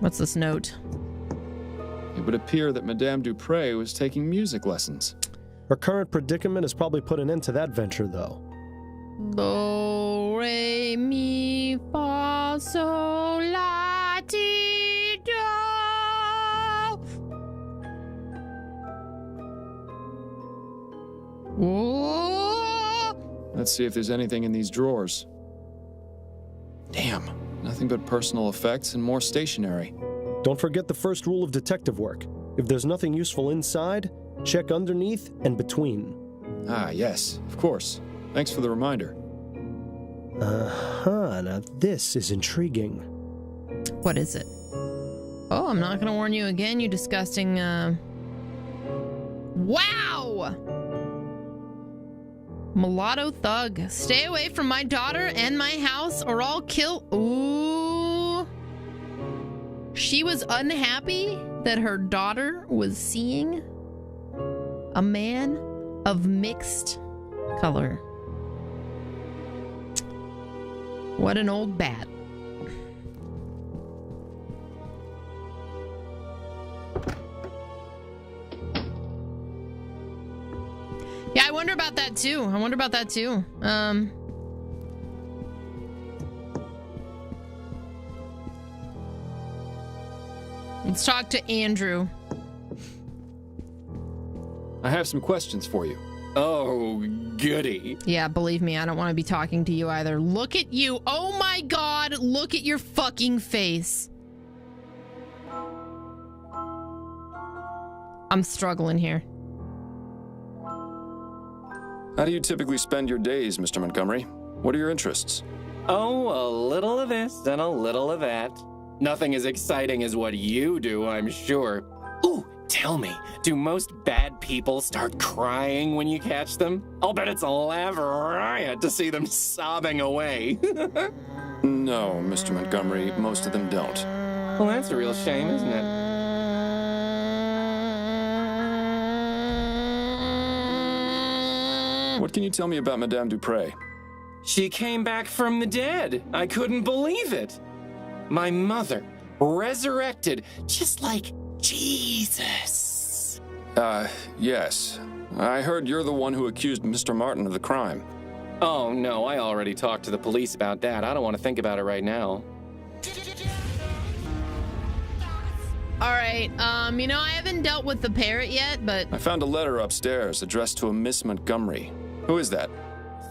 What's this note? It would appear that Madame Dupre was taking music lessons. Her current predicament has probably put an end to that venture, though. Do, re, mi, fa, sol, la, ti, do. Whoa. Let's see if there's anything in these drawers. Damn, nothing but personal effects and more stationery. Don't forget the first rule of detective work. If there's nothing useful inside, check underneath and between. Ah, yes, of course. Thanks for the reminder. Now this is intriguing. What is it? Oh, I'm not gonna warn you again, you disgusting, Wow! Mulatto thug. Stay away from my daughter and my house or I'll kill... Ooh. She was unhappy that her daughter was seeing a man of mixed color. What an old bat. Yeah, I wonder about that too. Let's talk to Andrew. I have some questions for you. Oh, goody. Yeah, believe me, I don't want to be talking to you either. Look at you. Oh my god, look at your fucking face. I'm struggling here. How do you typically spend your days, Mr. Montgomery? What are your interests? Oh, a little of this and a little of that. Nothing as exciting as what you do, I'm sure. Ooh, tell me, do most bad people start crying when you catch them? I'll bet it's a laugh riot to see them sobbing away. No, Mr. Montgomery, most of them don't. Well, that's a real shame, isn't it? What can you tell me about Madame Dupre? She came back from the dead. I couldn't believe it. My mother, resurrected, just like Jesus. Yes. I heard you're the one who accused Mr. Martin of the crime. Oh, no, I already talked to the police about that. I don't want to think about it right now. All right, you know, I haven't dealt with the parrot yet, but... I found a letter upstairs addressed to a Miss Montgomery. Who is that?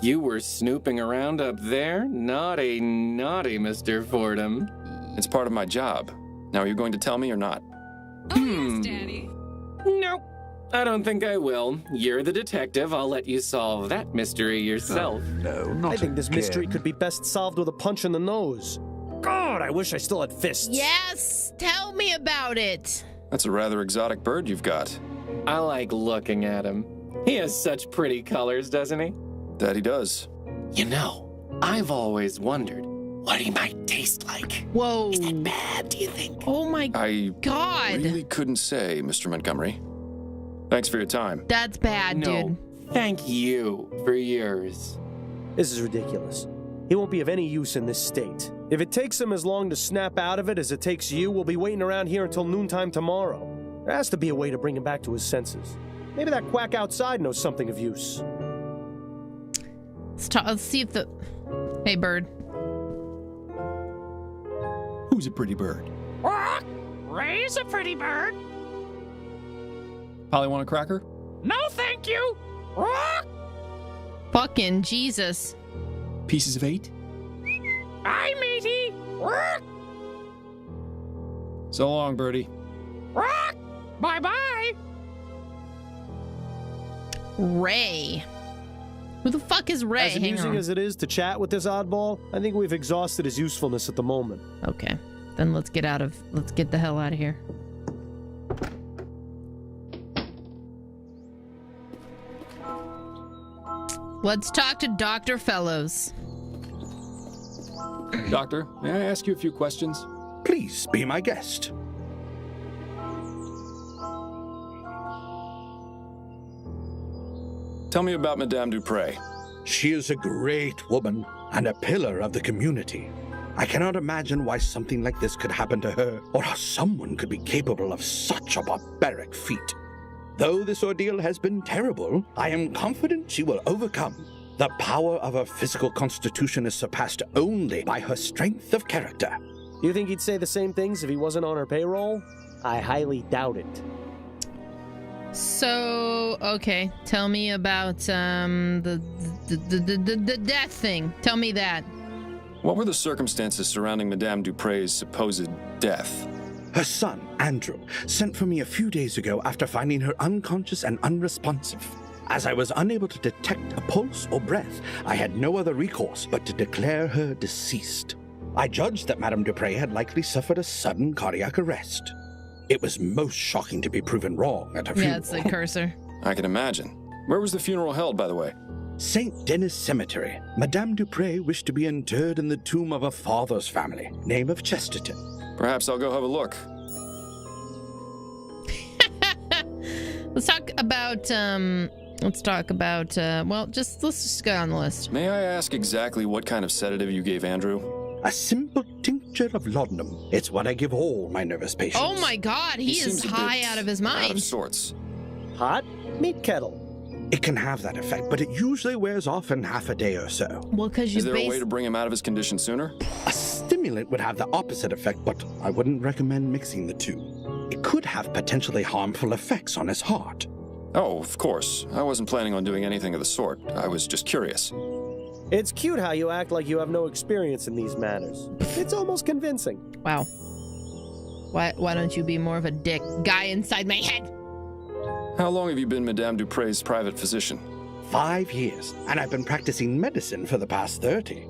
You were snooping around up there? Naughty, naughty, Mr. Fordham. It's part of my job. Now, are you going to tell me or not? Yes, Daddy. Nope. I don't think I will. You're the detective. I'll let you solve that mystery yourself. No, not I think this mystery could be best solved with a punch in the nose. God, I wish I still had fists. Yes, tell me about it. That's a rather exotic bird you've got. I like looking at him. He has such pretty colors, doesn't he? That he does. You know, I've always wondered what he might taste like. Whoa. Is that bad, do you think? Oh my God. I really couldn't say, Mr. Montgomery. Thanks for your time. That's bad, dude. Thank you for yours. This is ridiculous. He won't be of any use in this state. If it takes him as long to snap out of it as it takes you, we'll be waiting around here until noontime tomorrow. There has to be a way to bring him back to his senses. Maybe that quack outside knows something of use. Let's see if the... Hey, bird. Who's a pretty bird? Ray's a pretty bird. Polly want a cracker? No, thank you. Fucking Jesus. Pieces of 8? Bye, matey. Rock. So long, Birdie. Rock. Bye-bye. Ray. Who the fuck is Ray? As amusing as it is to chat with this oddball, I think we've exhausted his usefulness at the moment. Okay. Then let's get the hell out of here. Let's talk to Dr. Fellows. Doctor, may I ask you a few questions? Please be my guest. Tell me about Madame Dupre. She is a great woman and a pillar of the community. I cannot imagine why something like this could happen to her, or how someone could be capable of such a barbaric feat. Though this ordeal has been terrible, I am confident she will overcome. The power of her physical constitution is surpassed only by her strength of character. You think he'd say the same things if he wasn't on her payroll? I highly doubt it. So, okay, tell me about the death thing. Tell me that. What were the circumstances surrounding Madame Dupre's supposed death? Her son, Andrew, sent for me a few days ago after finding her unconscious and unresponsive. As I was unable to detect a pulse or breath, I had no other recourse but to declare her deceased. I judged that Madame Dupre had likely suffered a sudden cardiac arrest. It was most shocking to be proven wrong at her funeral. Yeah, it's the cursor. I can imagine. Where was the funeral held, by the way? St. Denis Cemetery. Madame Dupre wished to be interred in the tomb of her father's family, name of Chesterton. Perhaps I'll go have a look. Let's talk about, let's just go on the list. May I ask exactly what kind of sedative you gave Andrew? A simple tincture of laudanum. It's what I give all my nervous patients. Oh my god, he is high out of his mind. Out of sorts. Hot? Meat kettle. It can have that effect, but it usually wears off in half a day or so. Well, because Is there a way to bring him out of his condition sooner? A stimulant would have the opposite effect, but I wouldn't recommend mixing the two. It could have potentially harmful effects on his heart. Oh, of course. I wasn't planning on doing anything of the sort. I was just curious. It's cute how you act like you have no experience in these matters. It's almost convincing. Wow. Why don't you be more of a dick guy inside my head? How long have you been Madame Dupre's private physician? 5 years, and I've been practicing medicine for the past 30.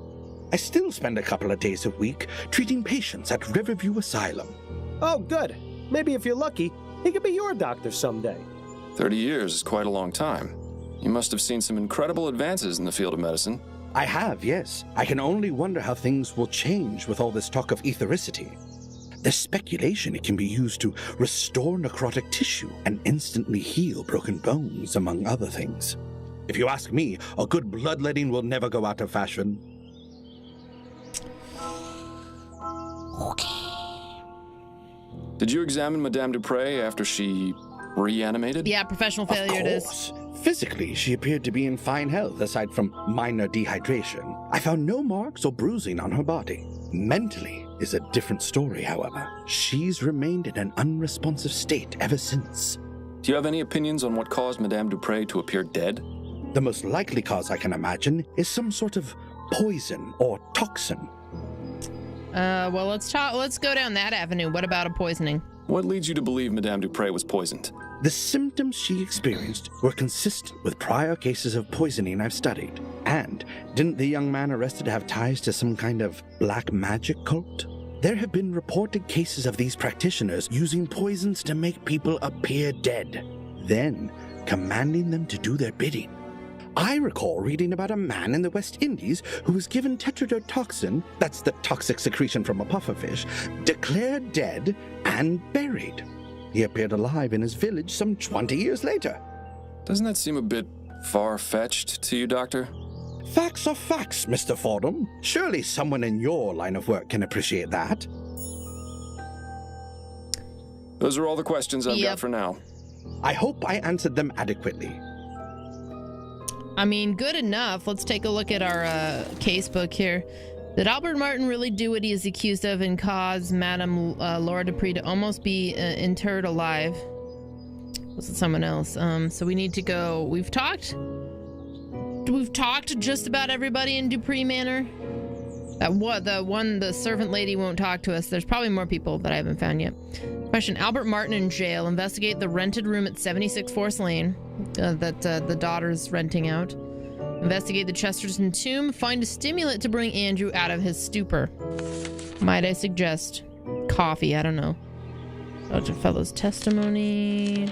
I still spend a couple of days a week treating patients at Riverview Asylum. Oh, good. Maybe if you're lucky, he could be your doctor someday. 30 years is quite a long time. You must have seen some incredible advances in the field of medicine. I have, yes. I can only wonder how things will change with all this talk of ethericity. There's speculation it can be used to restore necrotic tissue and instantly heal broken bones, among other things. If you ask me, a good bloodletting will never go out of fashion. Okay. Did you examine Madame Dupre after she reanimated? Yeah, professional failure it is. Physically, she appeared to be in fine health aside from minor dehydration. I found no marks or bruising on her body. Mentally is a different story, however. She's remained in an unresponsive state ever since. Do you have any opinions on what caused Madame Dupre to appear dead? The most likely cause I can imagine is some sort of poison or toxin. Well, let's go down that avenue. What about a poisoning? What leads you to believe Madame Dupre was poisoned? The symptoms she experienced were consistent with prior cases of poisoning I've studied. And didn't the young man arrested have ties to some kind of black magic cult? There have been reported cases of these practitioners using poisons to make people appear dead, then commanding them to do their bidding. I recall reading about a man in the West Indies who was given tetrodotoxin, that's the toxic secretion from a pufferfish, declared dead and buried. He appeared alive in his village some 20 years later. Doesn't that seem a bit far-fetched to you, Doctor? Facts are facts, Mr. Fordham. Surely someone in your line of work can appreciate that. Those are all the questions I've got for now. I hope I answered them adequately. I mean, good enough. Let's take a look at our casebook here. Did Albert Martin really do what he is accused of and cause Madame Laura Dupree to almost be interred alive? Was it someone else? So we need to go. We've talked to just about everybody in Dupree Manor. The servant lady won't talk to us. There's probably more people that I haven't found yet. Question: Albert Martin in jail. Investigate the rented room at 76 Forest Lane that the daughter's renting out. Investigate the Chesterton tomb. Find a stimulant to bring Andrew out of his stupor. Might I suggest coffee? I don't know. Dr. Fellow's testimony.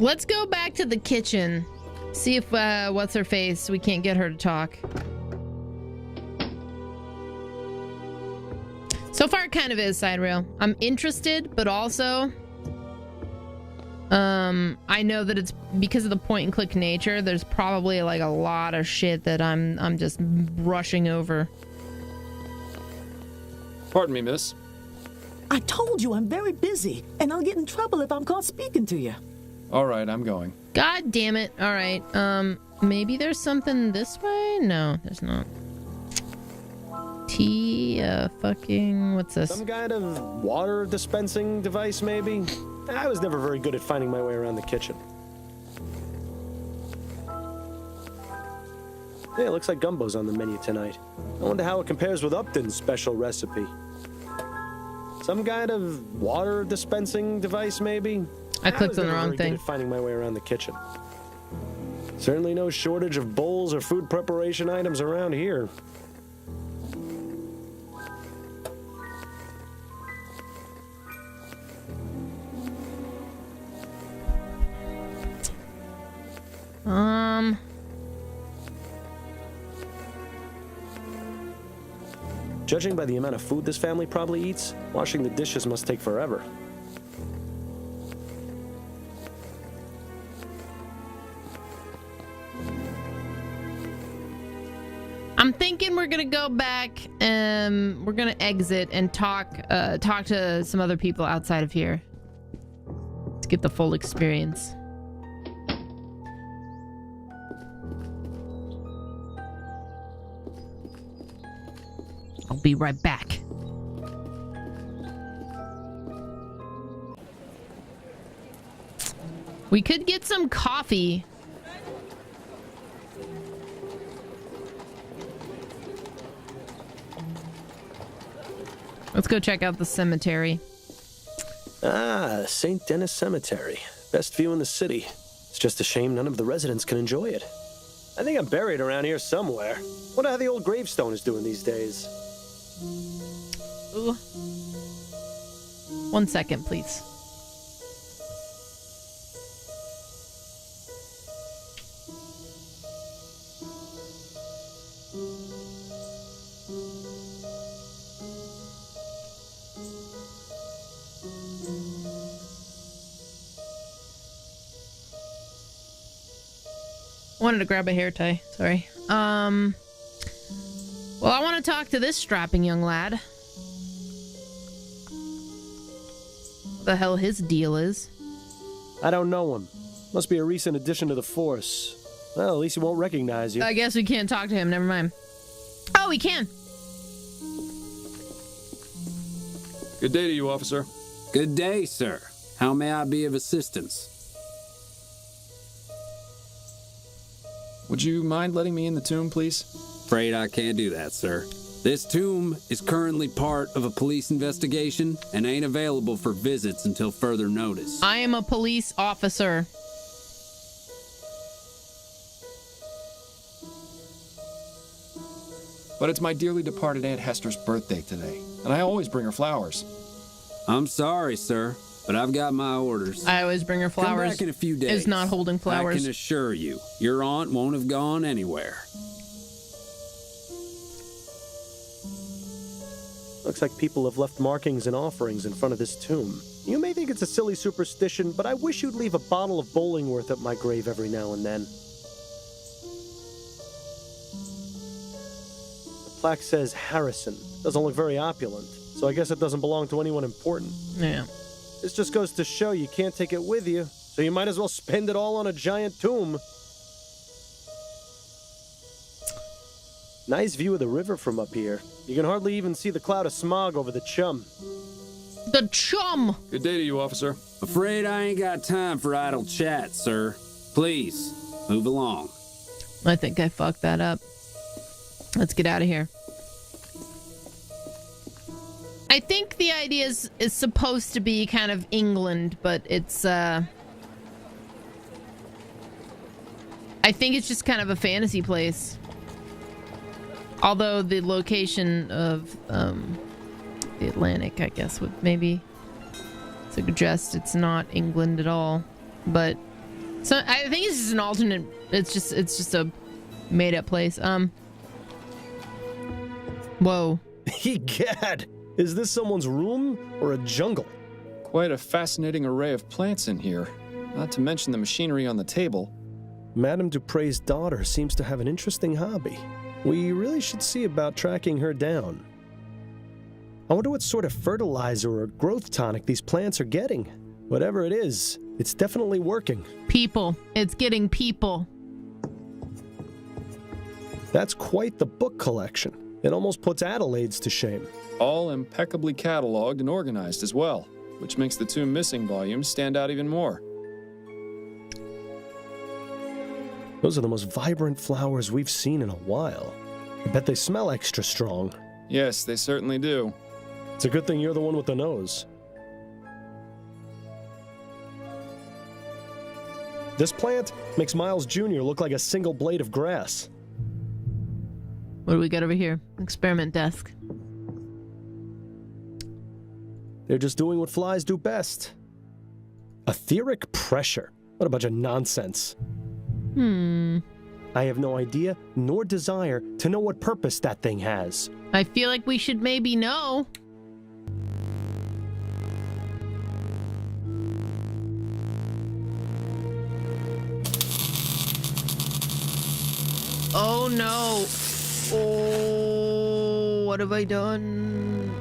Let's go back to the kitchen. See if what's her face, we can't get her to talk. So far it kind of is side rail. I'm interested, but also I know that it's because of the point and click nature, there's probably like a lot of shit that I'm just rushing over. Pardon me, miss. I told you I'm very busy, and I'll get in trouble if I'm caught speaking to you. All right, I'm going. God damn it. All right. Maybe there's something this way? No, there's not. What's this? Some kind of water dispensing device, maybe? I was never very good at finding my way around the kitchen. Yeah, it looks like gumbo's on the menu tonight. I wonder how it compares with Upton's special recipe. Some kind of water dispensing device, maybe? I clicked on the wrong thing. Good at finding my way around the kitchen. Certainly no shortage of bowls or food preparation items around here. Judging by the amount of food this family probably eats, washing the dishes must take forever. I'm thinking we're gonna go back and we're gonna exit and talk to some other people outside of here. Let's get the full experience. I'll be right back. We could get some coffee. Let's go check out the cemetery. Ah, St. Denis Cemetery. Best view in the city. It's just a shame none of the residents can enjoy it. I think I'm buried around here somewhere. Wonder how the old gravestone is doing these days. Ooh. 1 second, please. Wanted to grab a hair tie. Sorry. Well, I want to talk to this strapping young lad. What the hell his deal is? I don't know him. Must be a recent addition to the force. Well, at least he won't recognize you. I guess we can't talk to him. Never mind. Oh, we can. Good day to you, officer. Good day, sir. How may I be of assistance? Would you mind letting me in the tomb, please? Afraid I can't do that, sir. This tomb is currently part of a police investigation and ain't available for visits until further notice. I am a police officer. But it's my dearly departed Aunt Hester's birthday today, and I always bring her flowers. I'm sorry, sir, but I've got my orders. I always bring her flowers. Come back in a few days. Is not holding flowers. I can assure you, your aunt won't have gone anywhere. Looks like people have left markings and offerings in front of this tomb. You may think it's a silly superstition, but I wish you'd leave a bottle of Bollingworth at my grave every now and then. The plaque says Harrison. Doesn't look very opulent, so I guess it doesn't belong to anyone important. Yeah. This just goes to show you can't take it with you, so you might as well spend it all on a giant tomb. Nice view of the river from up here. You can hardly even see the cloud of smog over the chum. The chum! Good day to you, officer. Afraid I ain't got time for idle chat, sir. Please, move along. I think I fucked that up. Let's get out of here. I think the idea is supposed to be kind of England, but it's, I think it's just kind of a fantasy place. Although the location of, the Atlantic, I guess, would maybe suggest it's not England at all. But, so, I think it's just an alternate, it's just a made-up place. Whoa. Egad! Is this someone's room or a jungle? Quite a fascinating array of plants in here. Not to mention the machinery on the table. Madame Dupre's daughter seems to have an interesting hobby. We really should see about tracking her down. I wonder what sort of fertilizer or growth tonic these plants are getting. Whatever it is, it's definitely working. People. It's getting people. That's quite the book collection. It almost puts Adelaide's to shame. All impeccably cataloged and organized as well, which makes the two missing volumes stand out even more. Those are the most vibrant flowers we've seen in a while. I bet they smell extra strong. Yes, they certainly do. It's a good thing you're the one with the nose. This plant makes Miles Jr. look like a single blade of grass. What do we got over here? Experiment desk. They're just doing what flies do best. Etheric pressure. What a bunch of nonsense. I have no idea nor desire to know what purpose that thing has. I feel like we should maybe know. Oh no. Oh, what have I done?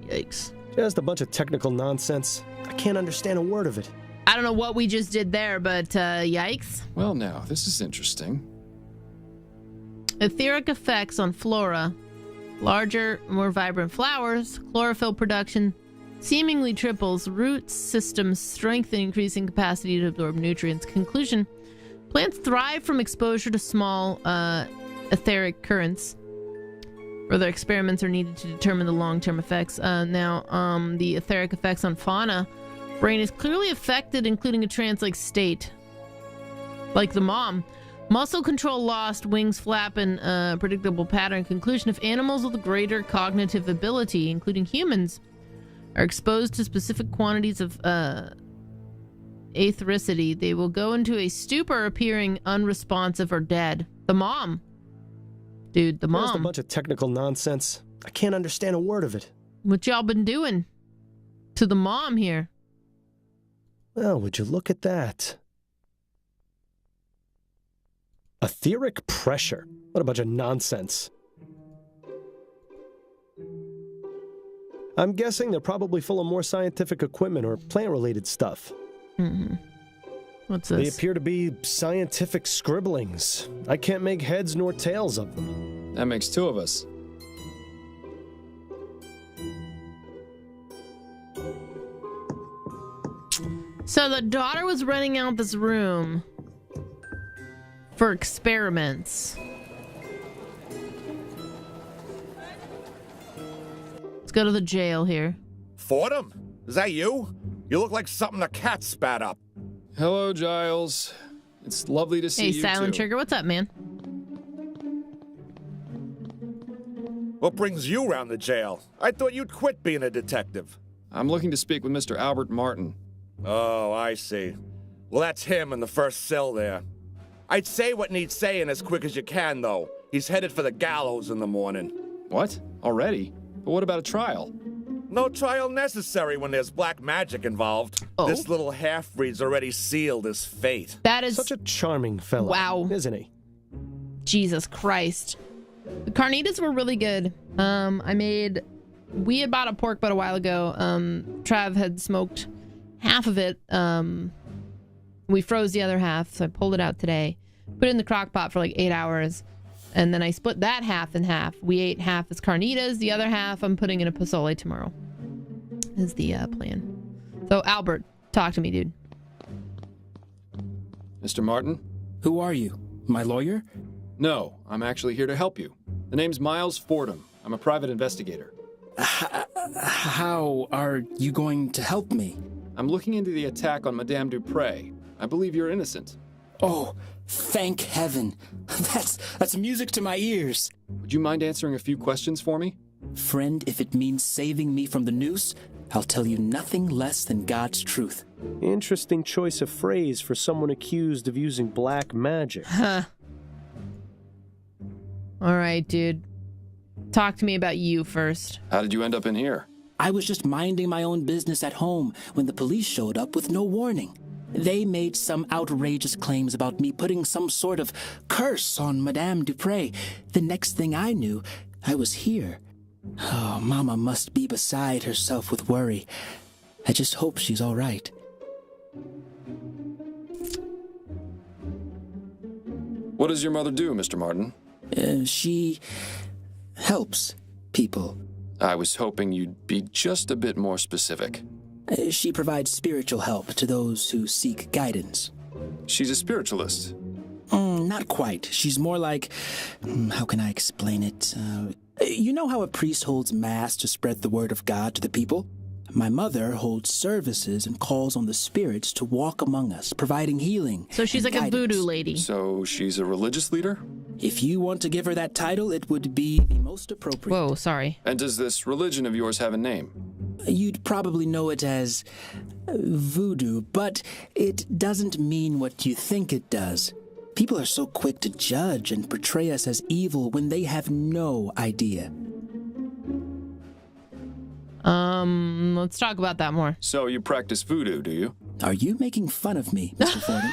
Yikes. Just a bunch of technical nonsense. I can't understand a word of it. I don't know what we just did there, but yikes. Well, now, this is interesting. Etheric effects on flora. Larger, more vibrant flowers. Chlorophyll production seemingly triples. Root systems strengthen, increasing capacity to absorb nutrients. Conclusion. Plants thrive from exposure to small etheric currents. Further experiments are needed to determine the long-term effects. The etheric effects on fauna. Brain is clearly affected, including a trance-like state. Like the mom. Muscle control lost, wings flap in predictable pattern. Conclusion, if animals with greater cognitive ability, including humans, are exposed to specific quantities of ethericity, they will go into a stupor, appearing unresponsive or dead. The mom. Dude, the mom. Just a bunch of technical nonsense. I can't understand a word of it. What y'all been doing to the mom here? Well, would you look at that? Etheric pressure. What a bunch of nonsense. I'm guessing they're probably full of more scientific equipment or plant-related stuff. What's They this? appear to be scientific scribblings. I can't make heads nor tails of them. That makes two of us. So the daughter was renting out this room for experiments. Let's go to the jail here. Fordham? Is that you? You look like something a cat spat up. Hello, Giles. It's lovely to see Hey, you Silent too. Trigger, what's up, man? What brings you round the jail? I thought you'd quit being a detective. I'm looking to speak with Mr. Albert Martin. Oh, I see. Well, that's him in the first cell there. I'd say what needs saying as quick as you can, though. He's headed for the gallows in the morning. What? Already? But what about a trial? No trial necessary when there's black magic involved. Oh. This little half-breed's already sealed his fate. That is Such a charming fellow. Wow. Isn't he? Jesus Christ. The carnitas were really good. We had bought a pork butt a while ago. Trav had smoked half of it. We froze the other half, so I pulled it out today. Put it in the crock pot for like 8 hours. And then I split that half in half. We ate half as carnitas. The other half I'm putting in a pozole tomorrow. Is the plan. So, Albert, talk to me, dude. Mr. Martin? Who are you? My lawyer? No, I'm actually here to help you. The name's Miles Fordham. I'm a private investigator. How are you going to help me? I'm looking into the attack on Madame Dupre. I believe you're innocent. Oh, thank heaven. That's music to my ears. Would you mind answering a few questions for me? Friend, if it means saving me from the noose, I'll tell you nothing less than God's truth. Interesting choice of phrase for someone accused of using black magic. Huh. All right, dude. Talk to me about you first. How did you end up in here? I was just minding my own business at home when the police showed up with no warning. They made some outrageous claims about me putting some sort of curse on Madame Dupre. The next thing I knew, I was here. Oh, Mama must be beside herself with worry. I just hope she's all right. What does your mother do, Mr. Martin? She helps people. I was hoping you'd be just a bit more specific. She provides spiritual help to those who seek guidance. She's a spiritualist. Not quite. She's more like... how can I explain it? You know how a priest holds mass to spread the word of God to the people? My mother holds services and calls on the spirits to walk among us, providing healing. So she's like guidance. a voodoo lady. So she's a religious leader? If you want to give her that title, it would be the most appropriate. Whoa, sorry. And does this religion of yours have a name? You'd probably know it as voodoo, but it doesn't mean what you think it does. People are so quick to judge and portray us as evil when they have no idea. Let's talk about that more. So you practice voodoo, do you? Are you making fun of me, Mr. Fordham?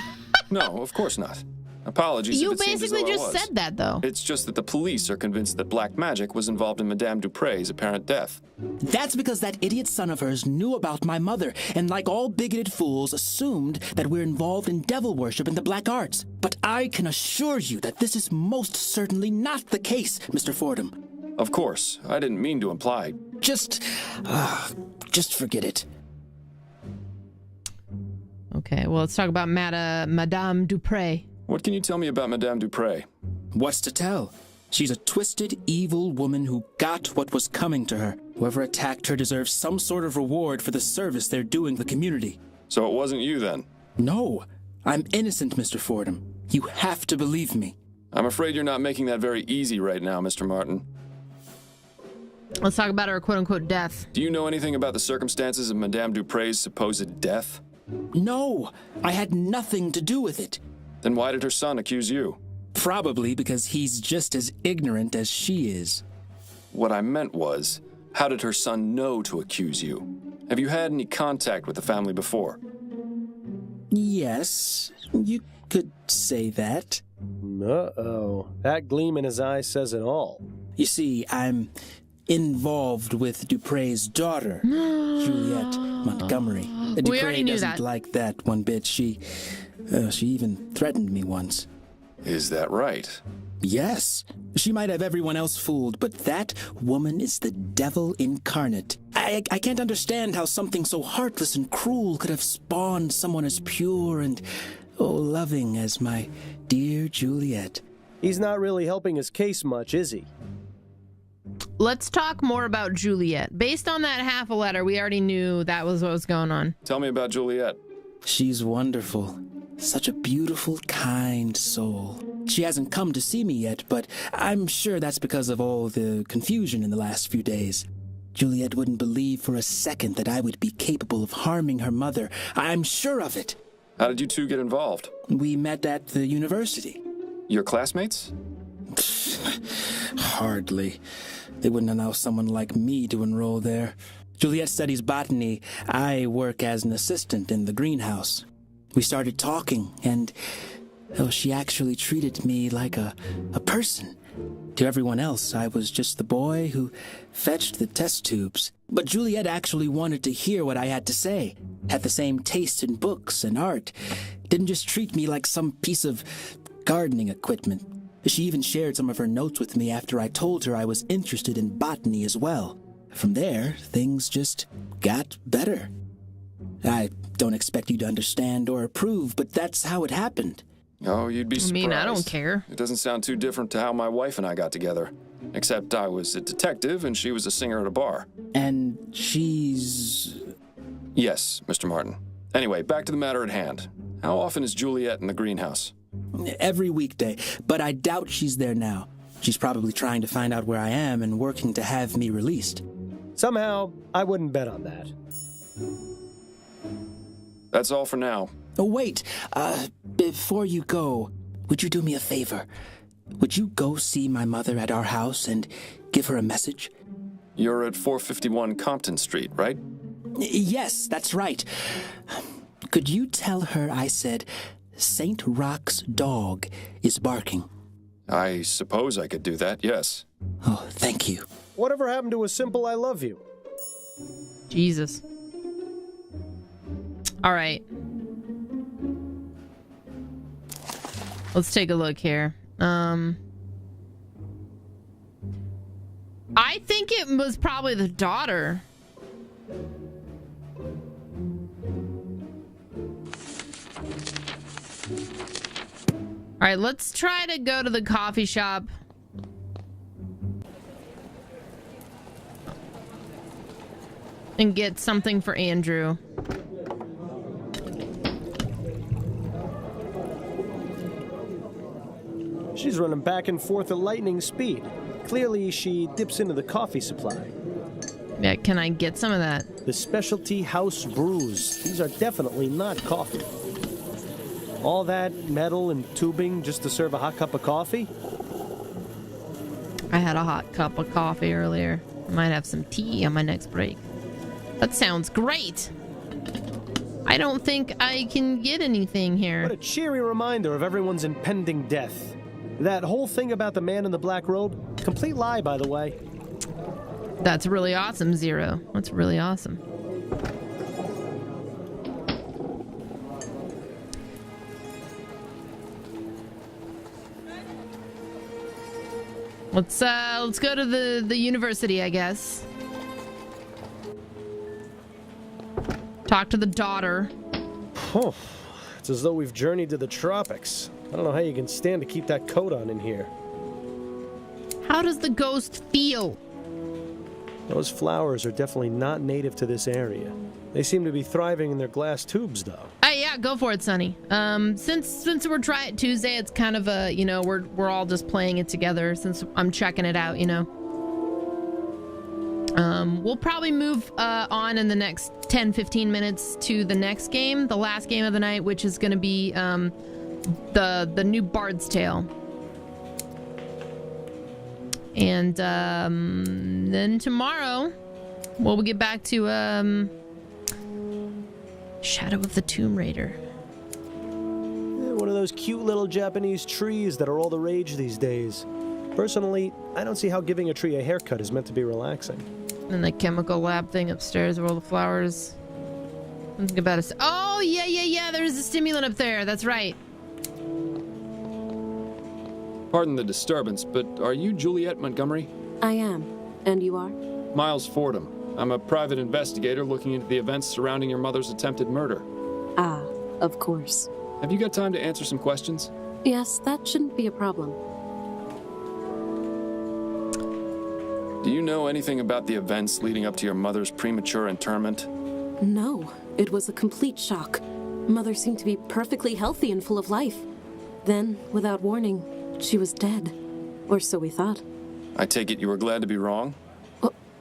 No, of course not. Apologies You if it seemed as though basically I just was. said that, though. It's just that the police are convinced that black magic was involved in Madame Dupre's apparent death. That's because that idiot son of hers knew about my mother, and like all bigoted fools, assumed that we're involved in devil worship and the black arts. But I can assure you that this is most certainly not the case, Mr. Fordham. Of course, I didn't mean to imply. Just forget it. Okay, well, let's talk about Madame Dupre. What can you tell me about Madame Dupre? What's to tell? She's a twisted, evil woman who got what was coming to her. Whoever attacked her deserves some sort of reward for the service they're doing the community. So it wasn't you then? No, I'm innocent, Mr. Fordham. You have to believe me. I'm afraid you're not making that very easy right now, Mr. Martin. Let's talk about her quote-unquote death. Do you know anything about the circumstances of Madame Dupre's supposed death? No, I had nothing to do with it. Then why did her son accuse you? Probably because he's just as ignorant as she is. What I meant was, how did her son know to accuse you? Have you had any contact with the family before? Yes, you could say that. Uh-oh. That gleam in his eye says it all. You see, I'm involved with Dupre's daughter, Juliet Montgomery. We already knew doesn't that. like that one bit. She even threatened me once. Is that right? Yes. She might have everyone else fooled, but that woman is the devil incarnate. I can't understand how something so heartless and cruel could have spawned someone as pure and, loving as my dear Juliet. He's not really helping his case much, is he? Let's talk more about Juliet. Based on that half a letter, we already knew that was what was going on. Tell me about Juliet. She's wonderful. Such a beautiful, kind soul. She hasn't come to see me yet, but I'm sure that's because of all the confusion in the last few days. Juliet wouldn't believe for a second that I would be capable of harming her mother. I'm sure of it. How did you two get involved? We met at the university. Your classmates? Hardly. They wouldn't allow someone like me to enroll there. Juliet studies botany. I work as an assistant in the greenhouse. We started talking, and she actually treated me like a person. To everyone else, I was just the boy who fetched the test tubes. But Juliet actually wanted to hear what I had to say, had the same taste in books and art, didn't just treat me like some piece of gardening equipment. She even shared some of her notes with me after I told her I was interested in botany as well. From there, things just got better. I don't expect you to understand or approve, but that's how it happened. Oh, you'd be surprised. I mean, I don't care. It doesn't sound too different to how my wife and I got together. Except I was a detective and she was a singer at a bar. And she's... Yes, Mr. Martin. Anyway, back to the matter at hand. How often is Juliet in the greenhouse? Every weekday, but I doubt she's there now. She's probably trying to find out where I am and working to have me released. Somehow, I wouldn't bet on that. That's all for now. Oh, wait. Before you go, would you do me a favor? Would you go see my mother at our house and give her a message? You're at 451 Compton Street, right? Yes, that's right. Could you tell her I said St. Rock's dog is barking? I suppose I could do that, yes. Oh, thank you. Whatever happened to a simple I love you? Jesus. All right. Let's take a look here. I think it was probably the daughter. All right, let's try to go to the coffee shop. And get something for Andrew. She's running back and forth at lightning speed. Clearly, she dips into the coffee supply. Yeah, can I get some of that? The specialty house brews. These are definitely not coffee. All that metal and tubing just to serve a hot cup of coffee? I had a hot cup of coffee earlier. I might have some tea on my next break. That sounds great. I don't think I can get anything here. What a cheery reminder of everyone's impending death. That whole thing about the man in the black robe, complete lie, by the way. That's really awesome, Zero. That's really awesome. Let's go to the university, I guess. Talk to the daughter. Oh, it's as though we've journeyed to the tropics. I don't know how you can stand to keep that coat on in here. How does the ghost feel? Those flowers are definitely not native to this area. They seem to be thriving in their glass tubes, though. Yeah, go for it, Sonny. Since we're Try It Tuesday, it's kind of a, you know, we're all just playing it together since I'm checking it out, you know. We'll probably move on in the next 10-15 minutes to the next game, the last game of the night, which is going to be the new Bard's Tale. And then tomorrow we'll get back to Shadow of the Tomb Raider. One of those cute little Japanese trees that are all the rage these days. Personally, I don't see how giving a tree a haircut is meant to be relaxing. And the chemical lab thing upstairs where all the flowers. Something about a... Oh, yeah. There's a stimulant up there. That's right. Pardon the disturbance, but are you Juliet Montgomery? I am. And you are? Miles Fordham. I'm a private investigator looking into the events surrounding your mother's attempted murder. Ah, of course. Have you got time to answer some questions? Yes, that shouldn't be a problem. Do you know anything about the events leading up to your mother's premature interment? No, it was a complete shock. Mother seemed to be perfectly healthy and full of life. Then, without warning, she was dead. Or so we thought. I take it you were glad to be wrong?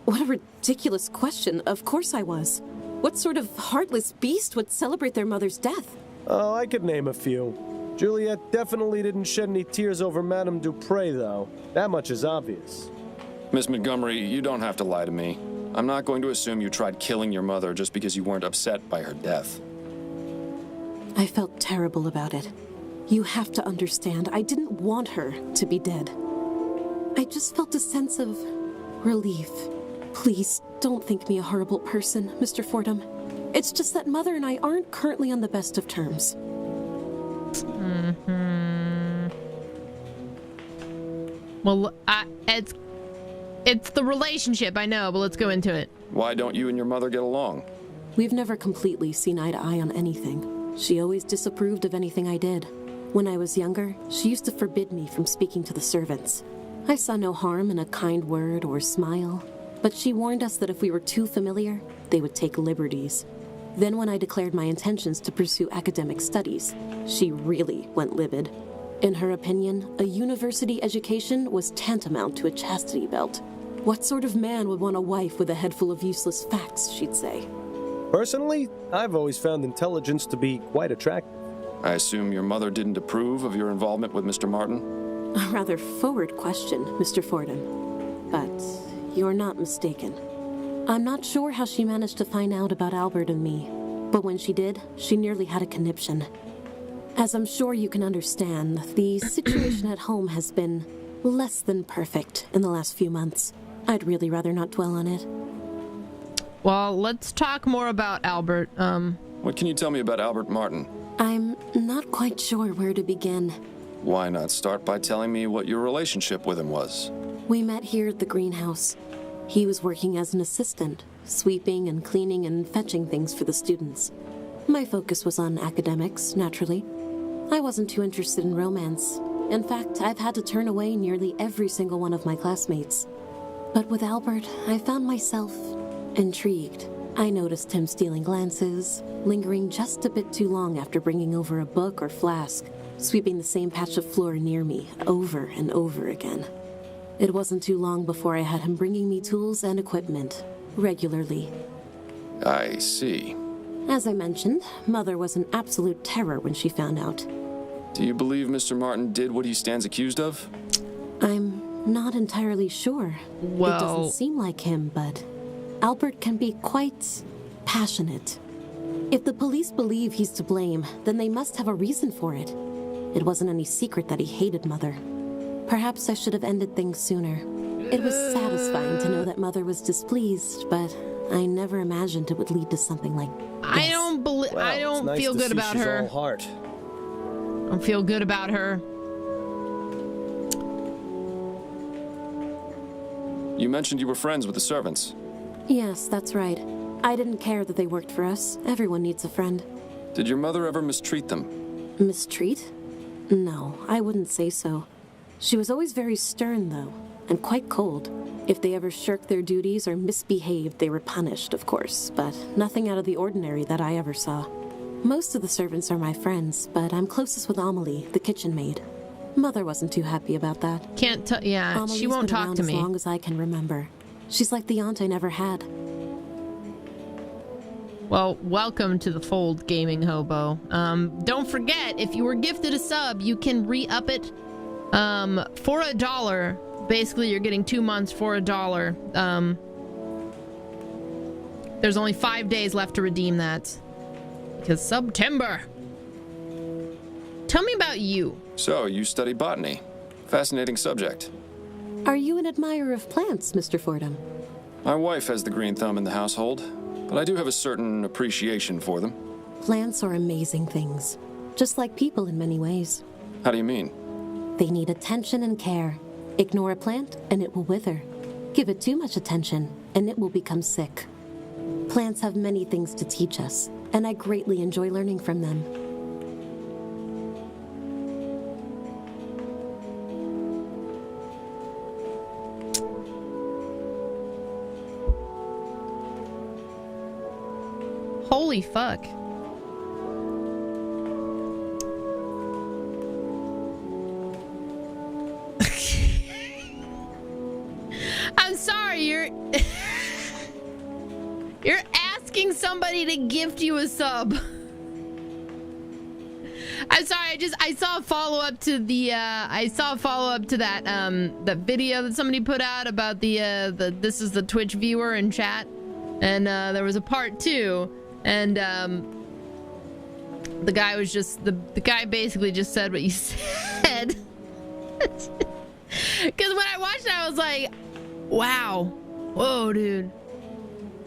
What a ridiculous question. Of course I was. What sort of heartless beast would celebrate their mother's death? Oh, I could name a few. Juliet definitely didn't shed any tears over Madame Dupre, though. That much is obvious. Miss Montgomery, you don't have to lie to me. I'm not going to assume you tried killing your mother just because you weren't upset by her death. I felt terrible about it. You have to understand, I didn't want her to be dead. I just felt a sense of relief. Please, don't think me a horrible person, Mr. Fordham. It's just that Mother and I aren't currently on the best of terms. Well, it's the relationship, I know, but let's go into it. Why don't you and your mother get along? We've never completely seen eye to eye on anything. She always disapproved of anything I did. When I was younger, she used to forbid me from speaking to the servants. I saw no harm in a kind word or smile, but she warned us that if we were too familiar, they would take liberties. Then when I declared my intentions to pursue academic studies, she really went livid. In her opinion, a university education was tantamount to a chastity belt. What sort of man would want a wife with a head full of useless facts, she'd say. Personally, I've always found intelligence to be quite attractive. I assume your mother didn't approve of your involvement with Mr. Martin? A rather forward question, Mr. Fordham. But you're not mistaken. I'm not sure how she managed to find out about Albert and me, but when she did, she nearly had a conniption. As I'm sure you can understand, the situation at home has been less than perfect in the last few months. I'd really rather not dwell on it. Well, let's talk more about Albert. What can you tell me about Albert Martin? I'm not quite sure where to begin. Why not start by telling me what your relationship with him was? We met here at the greenhouse. He was working as an assistant, sweeping and cleaning and fetching things for the students. My focus was on academics, naturally. I wasn't too interested in romance. In fact, I've had to turn away nearly every single one of my classmates. But with Albert, I found myself intrigued. I noticed him stealing glances, lingering just a bit too long after bringing over a book or flask, sweeping the same patch of floor near me over and over again. It wasn't too long before I had him bringing me tools and equipment, regularly. I see. As I mentioned, Mother was an absolute terror when she found out. Do you believe Mr. Martin did what he stands accused of? I'm not entirely sure. Well, it doesn't seem like him, but Albert can be quite passionate. If the police believe he's to blame, then they must have a reason for it. It wasn't any secret that he hated Mother. Perhaps I should have ended things sooner. It was satisfying to know that Mother was displeased, but I never imagined it would lead to something like this. I don't feel good about her. All heart. I don't feel good about her. You mentioned you were friends with the servants. Yes, that's right. I didn't care that they worked for us. Everyone needs a friend. Did your mother ever mistreat them? Mistreat? No, I wouldn't say so. She was always very stern, though, and quite cold. If they ever shirked their duties or misbehaved, they were punished, of course, but nothing out of the ordinary that I ever saw. Most of the servants are my friends, but I'm closest with Amelie, the kitchen maid. Mother wasn't too happy about that. Yeah, Amelie's she won't been talk around to me. as long as I can remember. She's like the aunt I never had. Well, welcome to the fold, gaming hobo. Don't forget, if you were gifted a sub, you can re-up it for $1. Basically, you're getting 2 months for $1. There's only 5 days left to redeem that. Because September. Tell me about you. So, you study botany. Fascinating subject. Are you an admirer of plants, Mr. Fordham? My wife has the green thumb in the household, but I do have a certain appreciation for them. Plants are amazing things, just like people in many ways. How do you mean? They need attention and care. Ignore a plant and it will wither. Give it too much attention and it will become sick. Plants have many things to teach us, and I greatly enjoy learning from them. Holy fuck. I'm sorry, you're asking somebody to gift you a sub. I'm sorry, I saw a follow-up to the that that video that somebody put out about the this is the Twitch viewer in chat, and there was a part 2, and the guy was just the guy basically just said what you said. Because when I watched it, I was like, wow, whoa, dude.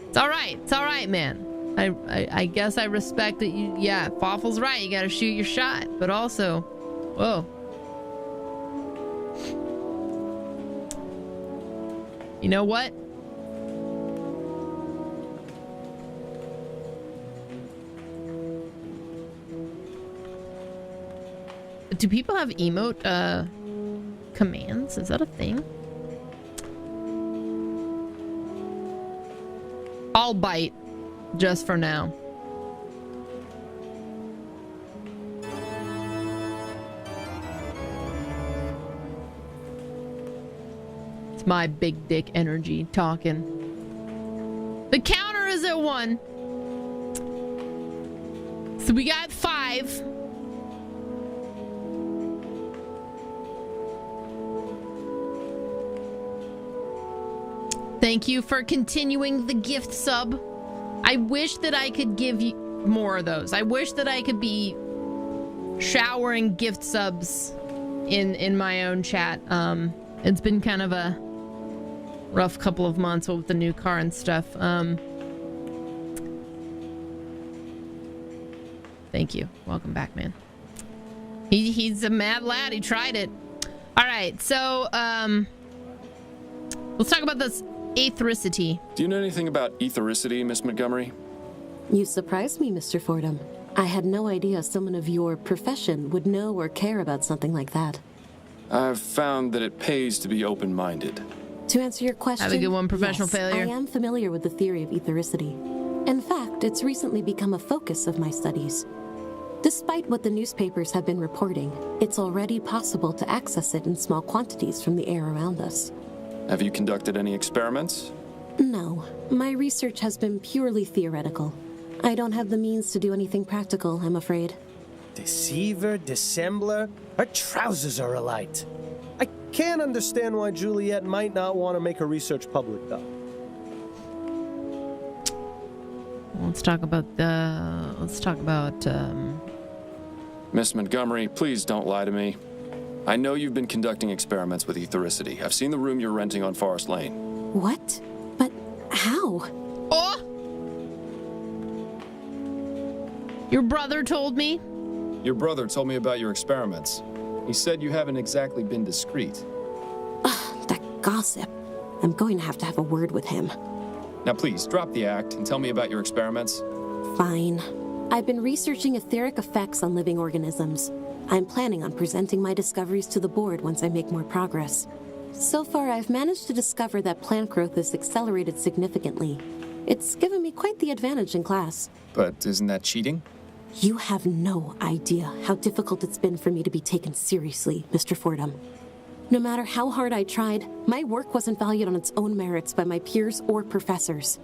It's all right, man. I guess I respect that you. Yeah, Fawful's right. You gotta shoot your shot, but also, whoa. You know what? Do people have emote commands? Is that a thing? I'll bite just for now. It's my big dick energy talking. The counter is at 1. So we got 5. Thank you for continuing the gift sub. I wish that I could give you more of those. I wish that I could be showering gift subs in my own chat. It's been kind of a rough couple of months with the new car and stuff. Thank you. Welcome back, man. He's a mad lad. He tried it. All right, so let's talk about this aethericity. Do you know anything about aethericity, Miss Montgomery? You surprised me, Mr. Fordham. I had no idea someone of your profession would know or care about something like that. I've found that it pays to be open-minded. To answer your question, have a good one, professional failure. I am familiar with the theory of aethericity. In fact, it's recently become a focus of my studies. Despite what the newspapers have been reporting, it's already possible to access it in small quantities from the air around us. Have you conducted any experiments? No. My research has been purely theoretical. I don't have the means to do anything practical, I'm afraid. Deceiver, dissembler, her trousers are alight. I can't understand why Juliet might not want to make her research public, though. Let's talk about Miss Montgomery, please don't lie to me. I know you've been conducting experiments with aethericity. I've seen the room you're renting on Forest Lane. What? But how? Oh! Your brother told me? Your brother told me about your experiments. He said you haven't exactly been discreet. Ugh, that gossip. I'm going to have a word with him. Now please, drop the act and tell me about your experiments. Fine. I've been researching etheric effects on living organisms. I'm planning on presenting my discoveries to the board once I make more progress. So far, I've managed to discover that plant growth is accelerated significantly. It's given me quite the advantage in class. But isn't that cheating? You have no idea how difficult it's been for me to be taken seriously, Mr. Fordham. No matter how hard I tried, my work wasn't valued on its own merits by my peers or professors.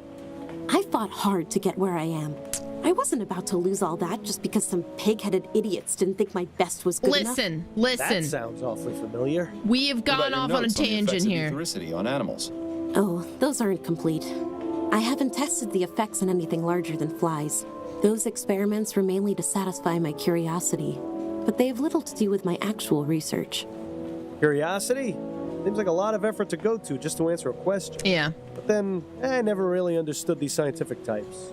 I fought hard to get where I am. I wasn't about to lose all that just because some pig-headed idiots didn't think my best was good enough. Listen. That sounds awfully familiar. We have gone off on a tangent here. Aethericity on animals. Oh, those aren't complete. I haven't tested the effects on anything larger than flies. Those experiments were mainly to satisfy my curiosity, but they have little to do with my actual research. Curiosity? Seems like a lot of effort to go to just to answer a question. Yeah. But then, I never really understood these scientific types.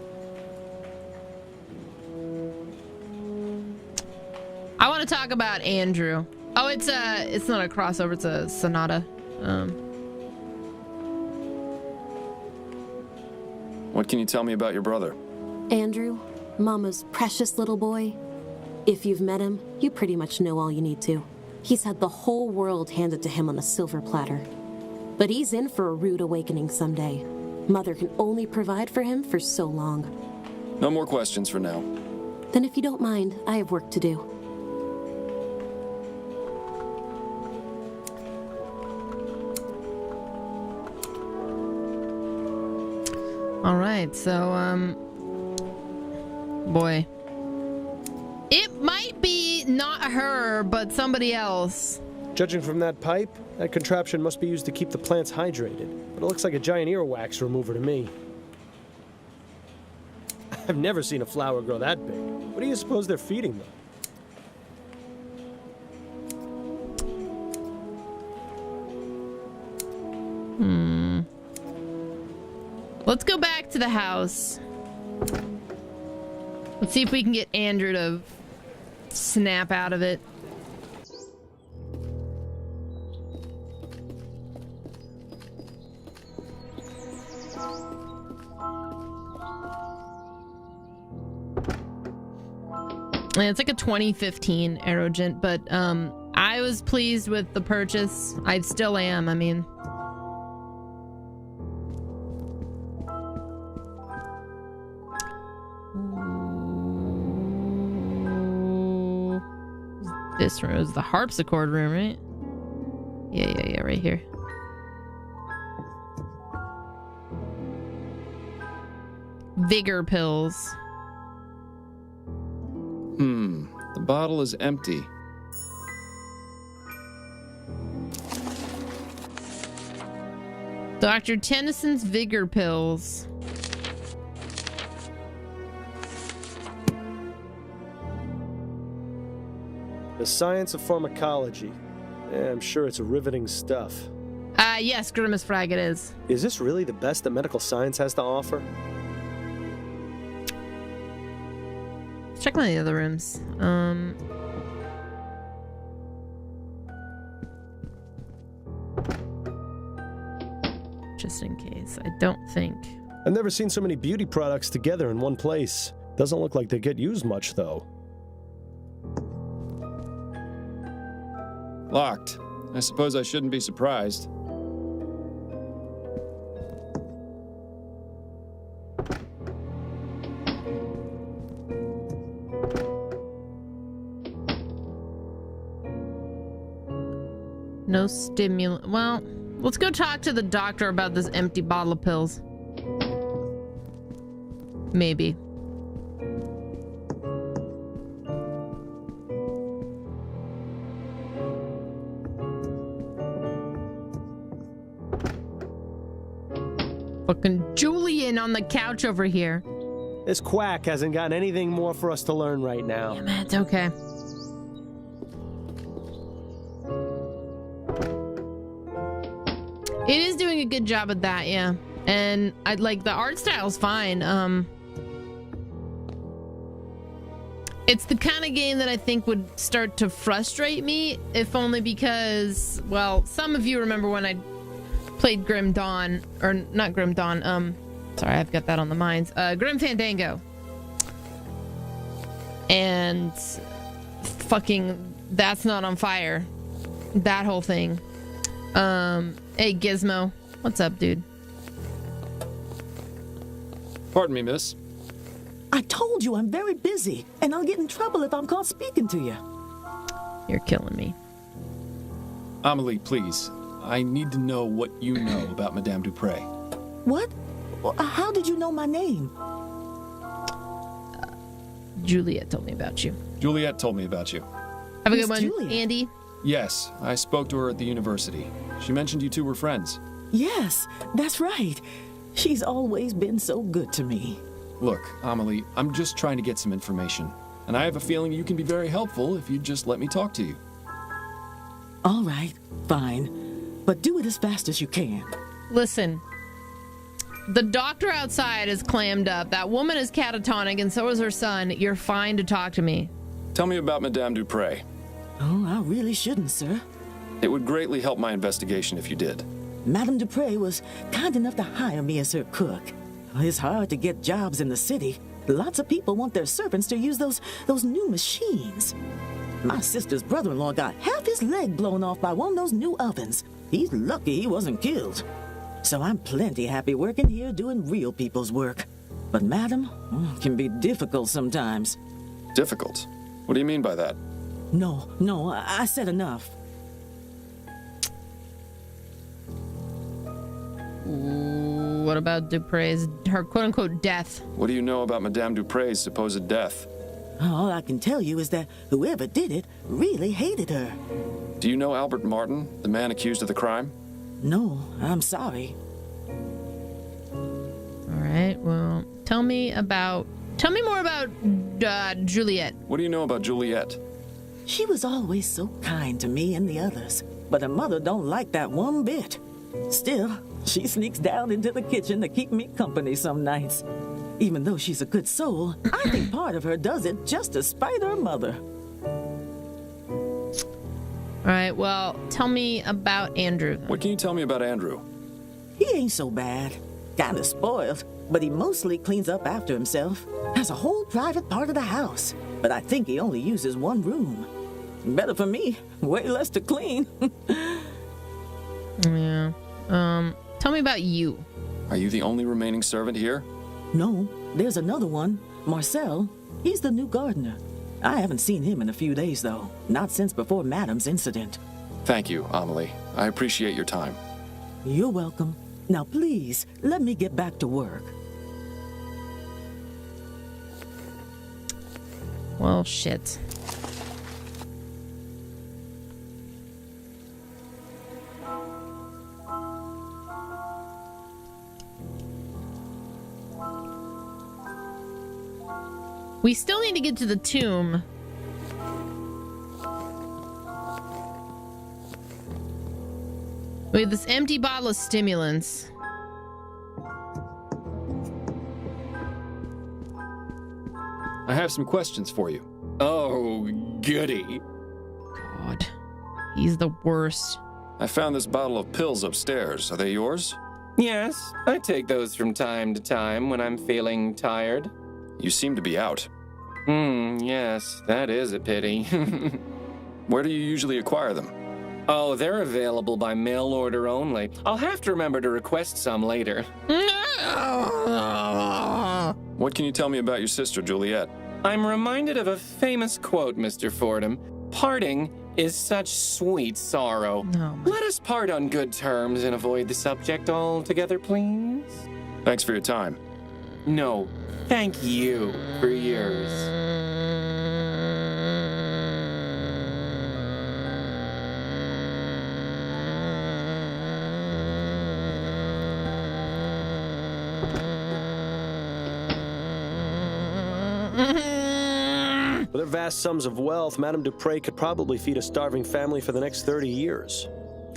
I want to talk about Andrew. Oh, it's not a crossover, it's a Sonata. What can you tell me about your brother? Andrew, Mama's precious little boy. If you've met him, you pretty much know all you need to. He's had the whole world handed to him on a silver platter. But he's in for a rude awakening someday. Mother can only provide for him for so long. No more questions for now. Then if you don't mind, I have work to do. All right, so, boy. It might be not her, but somebody else. Judging from that pipe, that contraption must be used to keep the plants hydrated. But it looks like a giant earwax remover to me. I've never seen a flower grow that big. What do you suppose they're feeding them? Let's go back to the house. Let's see if we can get Andrew to snap out of it. It's like a 2015 Aerogent, but I was pleased with the purchase. I still am. I mean, this room is the harpsichord room, right? Yeah, right here. Vigor pills. The bottle is empty. Dr. Tennyson's Vigor pills. The Science of Pharmacology. Yeah, I'm sure it's riveting stuff. Yes, Grimace Frag it is. Is this really the best that medical science has to offer? Let's check one of the other rooms. Just in case. I don't think. I've never seen so many beauty products together in one place. Doesn't look like they get used much, though. Locked. I suppose I shouldn't be surprised. No stimulant. Well, let's go talk to the doctor about this empty bottle of pills. Maybe. Fucking Julian on the couch over here. This quack hasn't got anything more for us to learn right now. Damn it, okay. It is doing a good job at that, yeah. And I like the art style's fine. It's the kind of game that I think would start to frustrate me, if only because, well, some of you remember when I played Grim Dawn, or not Grim Dawn, sorry, I've got that on the minds. Grim Fandango. And fucking That's Not on Fire. That whole thing. Hey, Gizmo. What's up, dude? Pardon me, miss. I told you I'm very busy, and I'll get in trouble if I'm caught speaking to you. You're killing me. Amelie, please. I need to know what you know about Madame Dupre. What? How did you know my name? Juliet told me about you. Juliet told me about you. Have a good one, Andy. Yes, I spoke to her at the university. She mentioned you two were friends. Yes, that's right. She's always been so good to me. Look, Amelie, I'm just trying to get some information. And I have a feeling you can be very helpful if you just let me talk to you. All right, fine. But do it as fast as you can. Listen. The doctor outside is clammed up. That woman is catatonic, and so is her son. You're fine to talk to me. Tell me about Madame Dupre. Oh, I really shouldn't, sir. It would greatly help my investigation if you did. Madame Dupre was kind enough to hire me as her cook. It's hard to get jobs in the city. Lots of people want their servants to use those new machines. My sister's brother-in-law got half his leg blown off by one of those new ovens. He's lucky he wasn't killed. So I'm plenty happy working here doing real people's work. But Madam can be difficult sometimes. Difficult? What do you mean by that? No, I said enough. What about Dupre's, her quote-unquote death? What do you know about Madame Dupre's supposed death? All I can tell you is that whoever did it really hated her. Do you know Albert Martin, the man accused of the crime? No, I'm sorry. All right, well, tell me more about Juliet. What do you know about Juliet? She was always so kind to me and the others, but her mother don't like that one bit. Still, she sneaks down into the kitchen to keep me company some nights. Even though she's a good soul, I think part of her does it just to spite her mother. All right, well, tell me about Andrew. What can you tell me about Andrew? He ain't so bad. Kinda spoiled, but he mostly cleans up after himself. Has a whole private part of the house, but I think he only uses one room. Better for me, way less to clean. Yeah. Tell me about you. Are you the only remaining servant here? No, there's another one, Marcel. He's the new gardener. I haven't seen him in a few days, though. Not since before Madam's incident. Thank you, Amelie. I appreciate your time. You're welcome. Now, please, let me get back to work. Well, shit. We still need to get to the tomb. We have this empty bottle of stimulants. I have some questions for you. Oh, goody. God. He's the worst. I found this bottle of pills upstairs. Are they yours? Yes, I take those from time to time when I'm feeling tired. You seem to be out. Yes, that is a pity. Where do you usually acquire them? Oh, they're available by mail order only. I'll have to remember to request some later. What can you tell me about your sister, Juliet? I'm reminded of a famous quote, Mr. Fordham. Parting is such sweet sorrow. No. Let us part on good terms and avoid the subject altogether, please. Thanks for your time. No, thank you for yours. With her vast sums of wealth, Madame Dupre could probably feed a starving family for the next 30 years.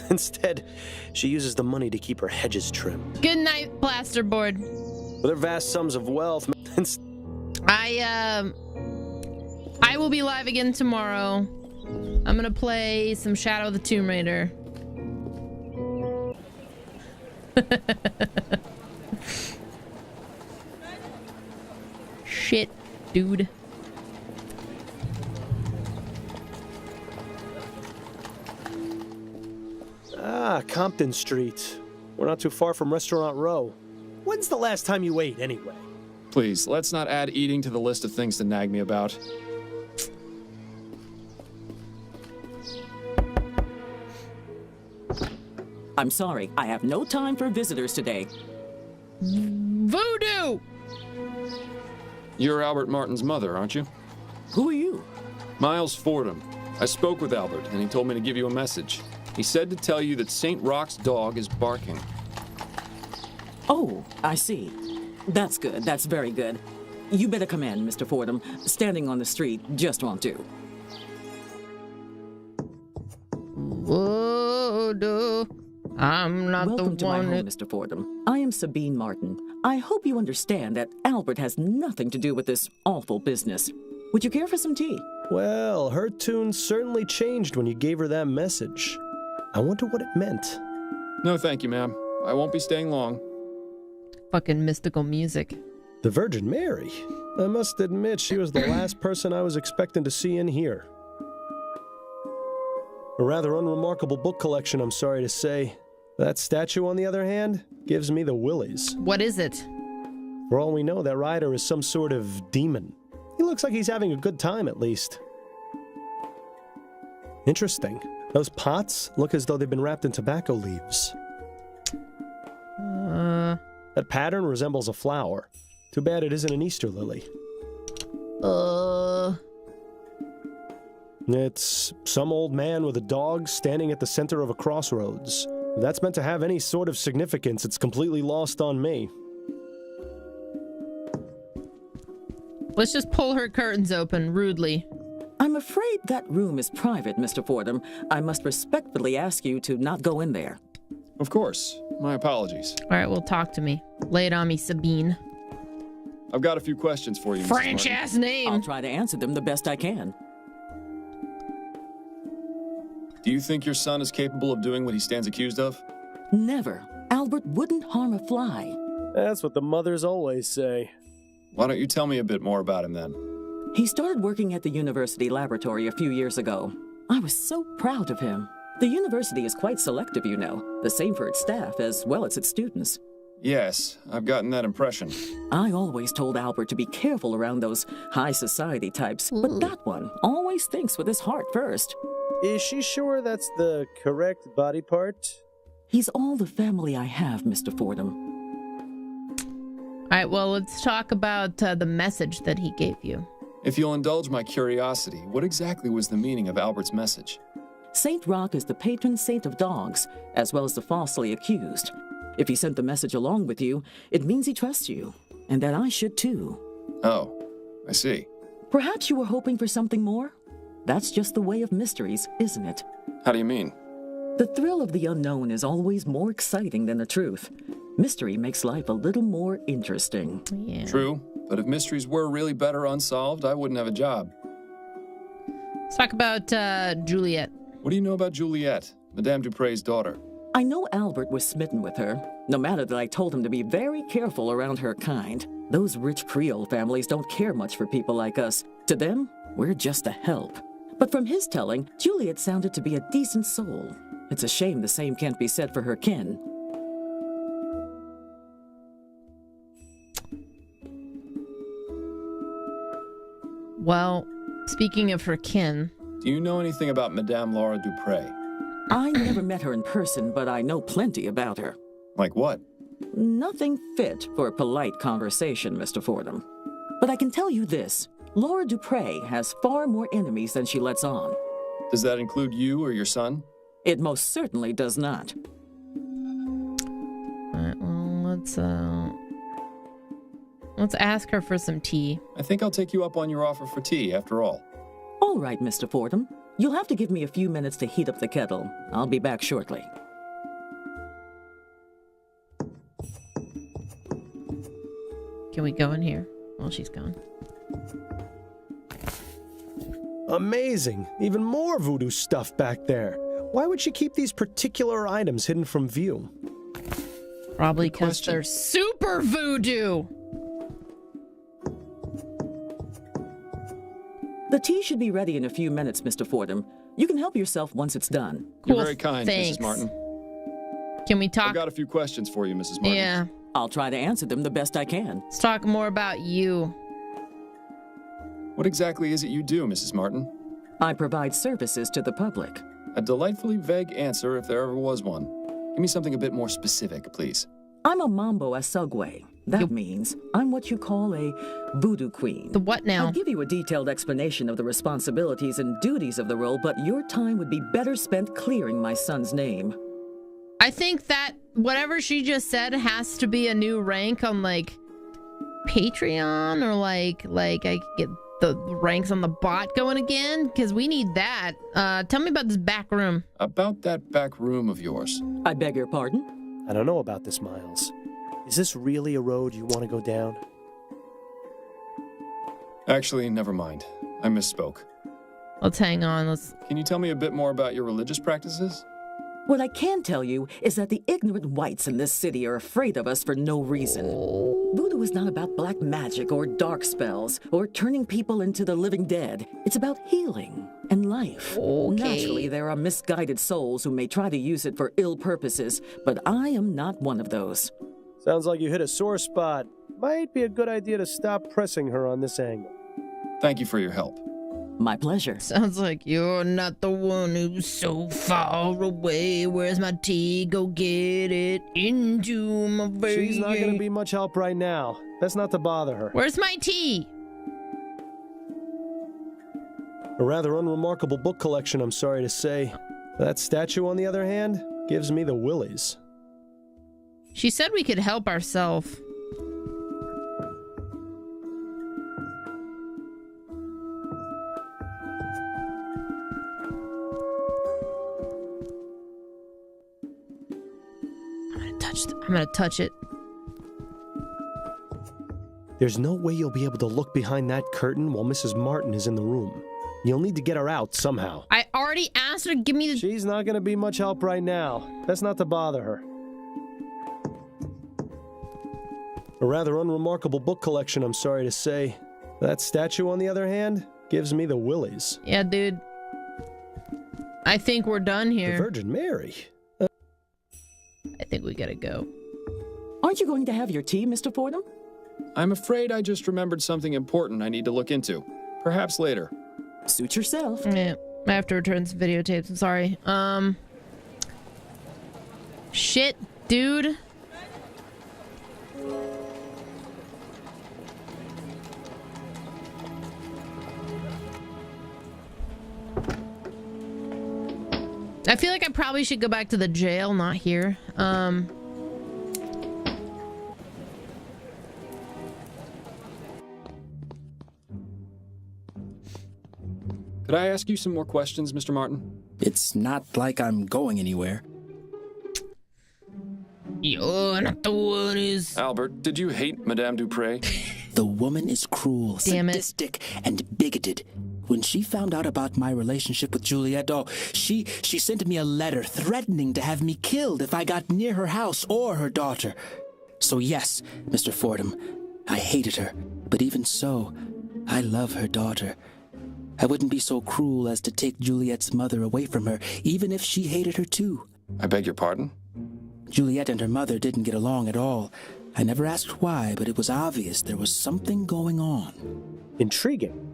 Instead, she uses the money to keep her hedges trimmed. Good night, plasterboard. With her vast sums of wealth, I will be live again tomorrow. I'm gonna play some Shadow of the Tomb Raider. Shit, dude. Compton Street. We're not too far from Restaurant Row. When's the last time you ate, anyway? Please, let's not add eating to the list of things to nag me about. I'm sorry, I have no time for visitors today. Voodoo! You're Albert Martin's mother, aren't you? Who are you? Miles Fordham. I spoke with Albert, and he told me to give you a message. He said to tell you that St. Roch's dog is barking. Oh, I see. That's good. That's very good. You better come in, Mr. Fordham. Standing on the street just won't do. Voodoo. I'm not Welcome the to my one home, Mr. Fordham. I am Sabine Martin. I hope you understand that Albert has nothing to do with this awful business. Would you care for some tea? Well, her tune certainly changed when you gave her that message. I wonder what it meant. No, thank you, ma'am. I won't be staying long. Fucking mystical music. The Virgin Mary? I must admit she was the last person I was expecting to see in here. A rather unremarkable book collection, I'm sorry to say. That statue, on the other hand, gives me the willies. What is it? For all we know, that rider is some sort of demon. He looks like he's having a good time, at least. Interesting. Those pots look as though they've been wrapped in tobacco leaves. That pattern resembles a flower. Too bad it isn't an Easter lily. It's some old man with a dog standing at the center of a crossroads. If that's meant to have any sort of significance, it's completely lost on me. Let's just pull her curtains open rudely. I'm afraid that room is private, Mr. Fordham. I must respectfully ask you to not go in there. Of course. My apologies. All right, well, talk to me. Lay it on me, Sabine. I've got a few questions for you, Mrs. French-ass name. I'll try to answer them the best I can. Do you think your son is capable of doing what he stands accused of? Never. Albert wouldn't harm a fly. That's what the mothers always say. Why don't you tell me a bit more about him then? He started working at the university laboratory a few years ago. I was so proud of him. The university is quite selective, you know. The same for its staff as well as its students. Yes, I've gotten that impression. I always told Albert to be careful around those high society types, but that one always thinks with his heart first. Is she sure that's the correct body part? He's all the family I have, Mr. Fordham. All right, well, let's talk about the message that he gave you. If you'll indulge my curiosity, what exactly was the meaning of Albert's message? Saint Rock is the patron saint of dogs, as well as the falsely accused. If he sent the message along with you, it means he trusts you, and that I should too. Oh, I see. Perhaps you were hoping for something more? That's just the way of mysteries, isn't it? How do you mean? The thrill of the unknown is always more exciting than the truth. Mystery makes life a little more interesting. Yeah. True, but if mysteries were really better unsolved, I wouldn't have a job. Let's talk about Juliet. What do you know about Juliet, Madame Dupre's daughter? I know Albert was smitten with her, no matter that I told him to be very careful around her kind. Those rich Creole families don't care much for people like us. To them, we're just a help. But from his telling, Juliet sounded to be a decent soul. It's a shame the same can't be said for her kin. Well, speaking of her kin... Do you know anything about Madame Laura Dupre? I never met her in person, but I know plenty about her. Like what? Nothing fit for a polite conversation, Mr. Fordham. But I can tell you this. Laura Dupre has far more enemies than she lets on. Does that include you or your son? It most certainly does not. Alright, well, let's ask her for some tea. I think I'll take you up on your offer for tea, after all. All right, Mr. Fordham. You'll have to give me a few minutes to heat up the kettle. I'll be back shortly. Can we go in here while she's gone? Amazing. Even more voodoo stuff back there. Why would she keep these particular items hidden from view? Probably because they're super voodoo. The tea should be ready in a few minutes, Mr. Fordham. You can help yourself once it's done. Cool, You're very kind, thanks. Mrs. Martin. Can we talk? I've got a few questions for you, Mrs. Martin. Yeah. I'll try to answer them the best I can. Let's talk more about you. What exactly is it you do, Mrs. Martin? I provide services to the public. A delightfully vague answer if there ever was one. Give me something a bit more specific, please. I'm a Mambo Asugwe. That means I'm what you call a voodoo queen. The what now? I'll give you a detailed explanation of the responsibilities and duties of the role, but your time would be better spent clearing my son's name. I think that whatever she just said has to be a new rank on, like, Patreon, or like I could get the ranks on the bot going again, because we need that. Tell me about this back room. About that back room of yours. I beg your pardon? I don't know about this, Miles. Is this really a road you want to go down? Actually, never mind. I misspoke. Let's hang on. Can you tell me a bit more about your religious practices? What I can tell you is that the ignorant whites in this city are afraid of us for no reason. Voodoo is not about black magic or dark spells or turning people into the living dead. It's about healing and life. Okay. Naturally, there are misguided souls who may try to use it for ill purposes, but I am not one of those. Sounds like you hit a sore spot. Might be a good idea to stop pressing her on this angle. Thank you for your help. My pleasure. Sounds like you're not the one who's so far away. Where's my tea? Go get it into my vein. She's not going to be much help right now. Best not to bother her. Where's my tea? A rather unremarkable book collection, I'm sorry to say. That statue, on the other hand, gives me the willies. She said we could help ourselves. I'm gonna touch it. There's no way you'll be able to look behind that curtain while Mrs. Martin is in the room. You'll need to get her out somehow. I already asked her to give me the... She's not going to be much help right now. Best not to bother her. A rather unremarkable book collection, I'm sorry to say. That statue, on the other hand, gives me the willies. Yeah, dude. I think we're done here. The Virgin Mary? I think we gotta go. Aren't you going to have your tea, Mr. Fordham? I'm afraid I just remembered something important I need to look into. Perhaps later. Suit yourself. Yeah, I have to return some videotapes. I'm sorry. Shit, dude. I feel like I probably should go back to the jail, not here. Could I ask you some more questions, Mr. Martin? It's not like I'm going anywhere. You're not the one who's... Albert, did you hate Madame Dupre? The woman is cruel, sadistic, and bigoted. When she found out about my relationship with Juliet, she sent me a letter threatening to have me killed if I got near her house or her daughter. So yes, Mr. Fordham, I hated her. But even so, I love her daughter. I wouldn't be so cruel as to take Juliet's mother away from her, even if she hated her too. I beg your pardon? Juliet and her mother didn't get along at all. I never asked why, but it was obvious there was something going on. Intriguing.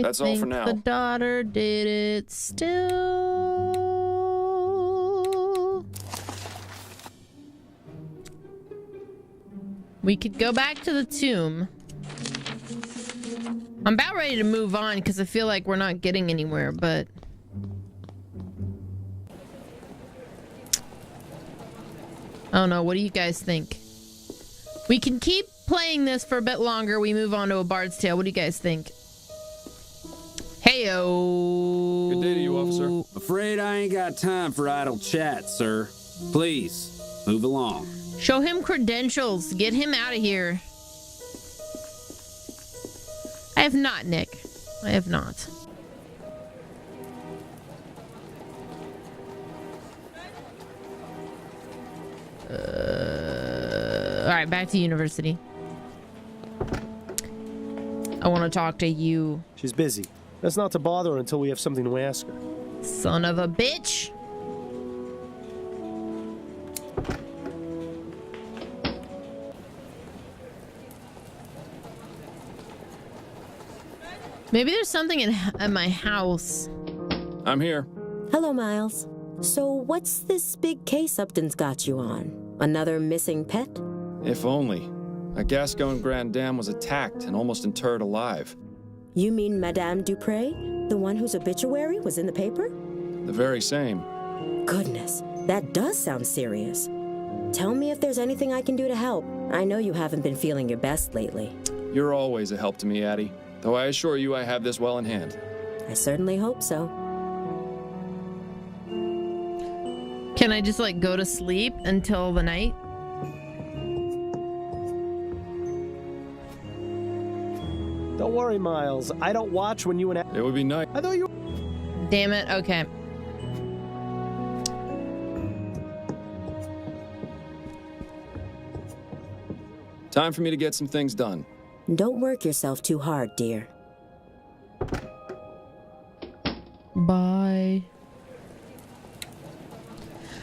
That's all for now. The daughter did it still. We could go back to the tomb. I'm about ready to move on because I feel like we're not getting anywhere, but... I don't know. What do you guys think? We can keep playing this for a bit longer. We move on to A Bard's Tale. What do you guys think? Heyo. Good day to you, officer. Afraid I ain't got time for idle chat, sir. Please, move along. Show him credentials. Get him out of here. I have not, Nick. I have not. All right, back to university. I want to talk to you. She's busy. That's not to bother her until we have something to ask her. Son of a bitch. Maybe there's something at my house. I'm here. Hello, Miles. So what's this big case Upton's got you on? Another missing pet? If only. A Gascon Grand Dame was attacked and almost interred alive. You mean Madame Dupre? The one whose obituary was in the paper? The very same. Goodness, that does sound serious. Tell me if there's anything I can do to help. I know you haven't been feeling your best lately. You're always a help to me, Addie. Though I assure you I have this well in hand. I certainly hope so. Can I just, like, go to sleep until the night? Don't worry, Miles. I don't watch when you and... It would be nice. I thought you... Damn it. Okay. Time for me to get some things done. Don't work yourself too hard, dear. Bye.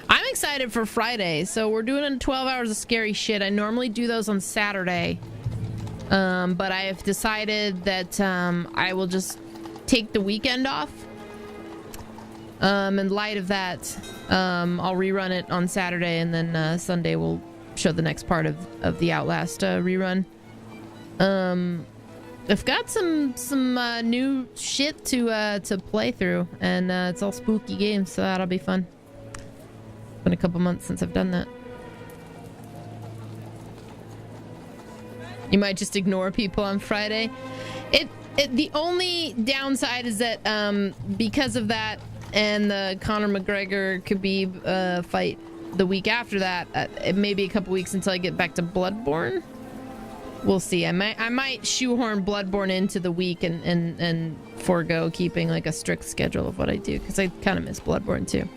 I'm excited for Friday. So we're doing 12 hours of scary shit. I normally do those on Saturday. But I have decided that I will just take the weekend off. In light of that, I'll rerun it on Saturday, and then Sunday we'll show the next part of the Outlast rerun. I've got some new shit to play through, and it's all spooky games, so that'll be fun. It's been a couple months since I've done that. You might just ignore people on Friday. The only downside is that because of that and the Conor McGregor Khabib fight the week after that, it may be a couple weeks until I get back to Bloodborne. We'll see. I might shoehorn Bloodborne into the week and forego keeping like a strict schedule of what I do, because I kind of miss Bloodborne too.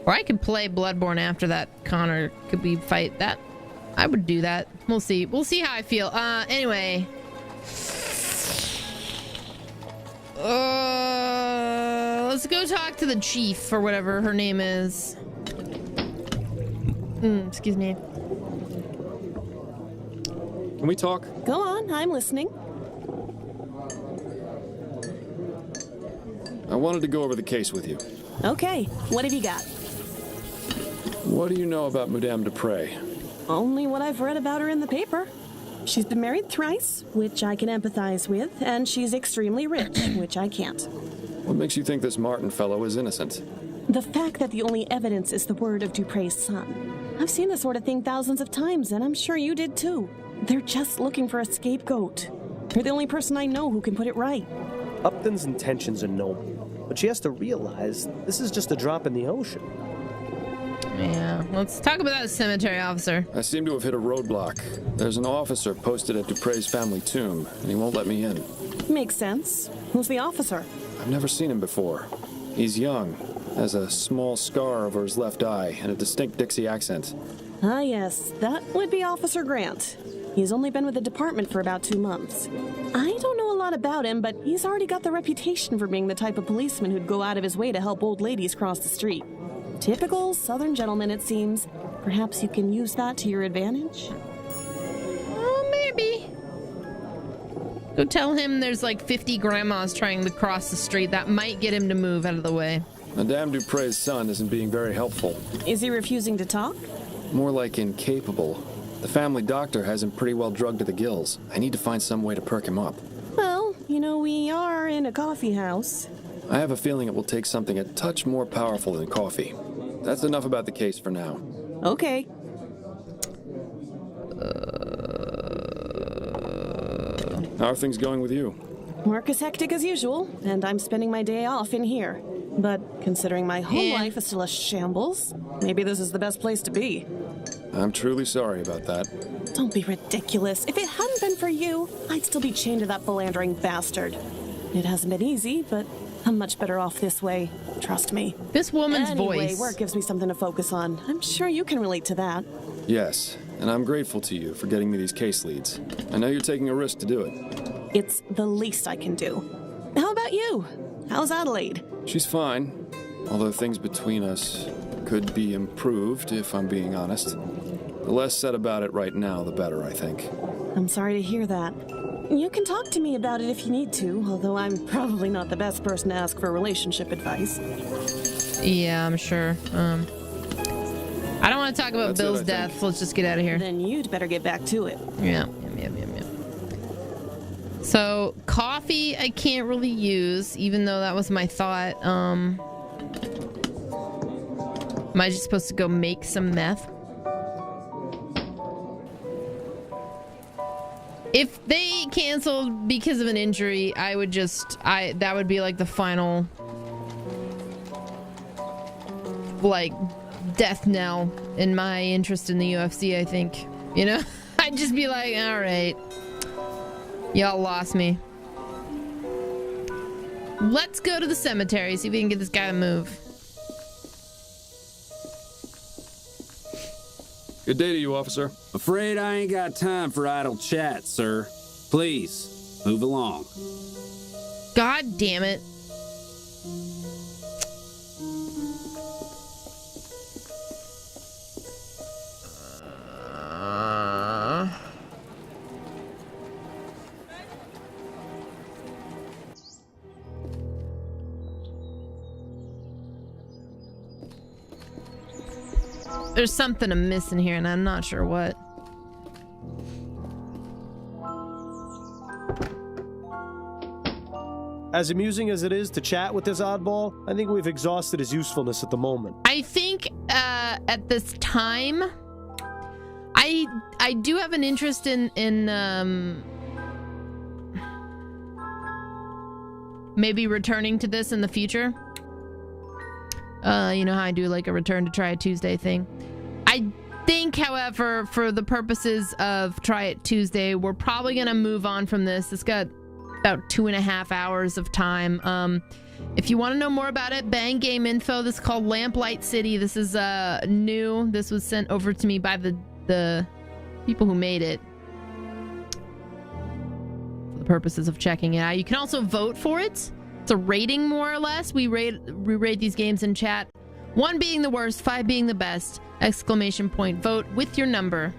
Or I could play Bloodborne after that. Connor, could we fight that? I would do that. We'll see. We'll see how I feel. Anyway. Let's go talk to the chief or whatever her name is. Excuse me. Can we talk? Go on, I'm listening. I wanted to go over the case with you. Okay, what have you got? What do you know about Madame Dupre? Only what I've read about her in the paper. She's been married thrice, which I can empathize with, and she's extremely rich, which I can't. What makes you think this Martin fellow is innocent? The fact that the only evidence is the word of Dupre's son. I've seen this sort of thing thousands of times, and I'm sure you did too. They're just looking for a scapegoat. You're the only person I know who can put it right. Upton's intentions are noble, but she has to realize this is just a drop in the ocean. Yeah, let's talk about that cemetery officer. I seem to have hit a roadblock. There's an officer posted at Dupre's family tomb, and he won't let me in. Makes sense. Who's the officer? I've never seen him before. He's young, has a small scar over his left eye, and a distinct Dixie accent. Ah, yes, that would be Officer Grant. He's only been with the department for about 2 months. I don't know a lot about him, but he's already got the reputation for being the type of policeman who'd go out of his way to help old ladies cross the street. Typical Southern gentleman, it seems. Perhaps you can use that to your advantage? Oh, maybe. Go tell him there's like 50 grandmas trying to cross the street. That might get him to move out of the way. Madame Dupre's son isn't being very helpful. Is he refusing to talk? More like incapable. The family doctor has him pretty well drugged to the gills. I need to find some way to perk him up. Well, you know, we are in a coffee house. I have a feeling it will take something a touch more powerful than coffee. That's enough about the case for now. Okay. How are things going with you? Work is hectic as usual, and I'm spending my day off in here. But considering my whole life is still a shambles, maybe this is the best place to be. I'm truly sorry about that. Don't be ridiculous. If it hadn't been for you, I'd still be chained to that philandering bastard. It hasn't been easy, but I'm much better off this way. Trust me. This woman's anyway, voice. Work gives me something to focus on. I'm sure you can relate to that. Yes, and I'm grateful to you for getting me these case leads. I know you're taking a risk to do it. It's the least I can do. How about you? How's Adelaide? She's fine, although things between us could be improved, if I'm being honest. The less said about it right now, the better, I think. I'm sorry to hear that. You can talk to me about it if you need to, although I'm probably not the best person to ask for relationship advice. Yeah, I'm sure. I don't want to talk about Bill's death. Let's just get out of here. Then you'd better get back to it. Yeah. So, coffee I can't really use, even though that was my thought. Am I just supposed to go make some meth? If they canceled because of an injury, I would just... that would be like the final... like, death knell in my interest in the UFC, I think. You know? I'd just be like, alright. Y'all lost me. Let's go to the cemetery, see if we can get this guy to move. Good day to you, officer. Afraid I ain't got time for idle chat, sir. Please, move along. God damn it. There's something I'm missing here, and I'm not sure what. As amusing as it is to chat with this oddball, I think we've exhausted his usefulness at the moment. I think at this time, I do have an interest in maybe returning to this in the future. You know how I do like a return to try it Tuesday thing. I think, however, for the purposes of Try It Tuesday, we're probably gonna move on from this. It's got about 2.5 hours of time. If you want to know more about it, bang game info. This is called Lamplight City. This is new. This was sent over to me by the people who made it for the purposes of checking it out. You can also vote for it. It's a rating, more or less. We rate these games in chat. 1 being the worst, 5 being the best. ! Vote with your number.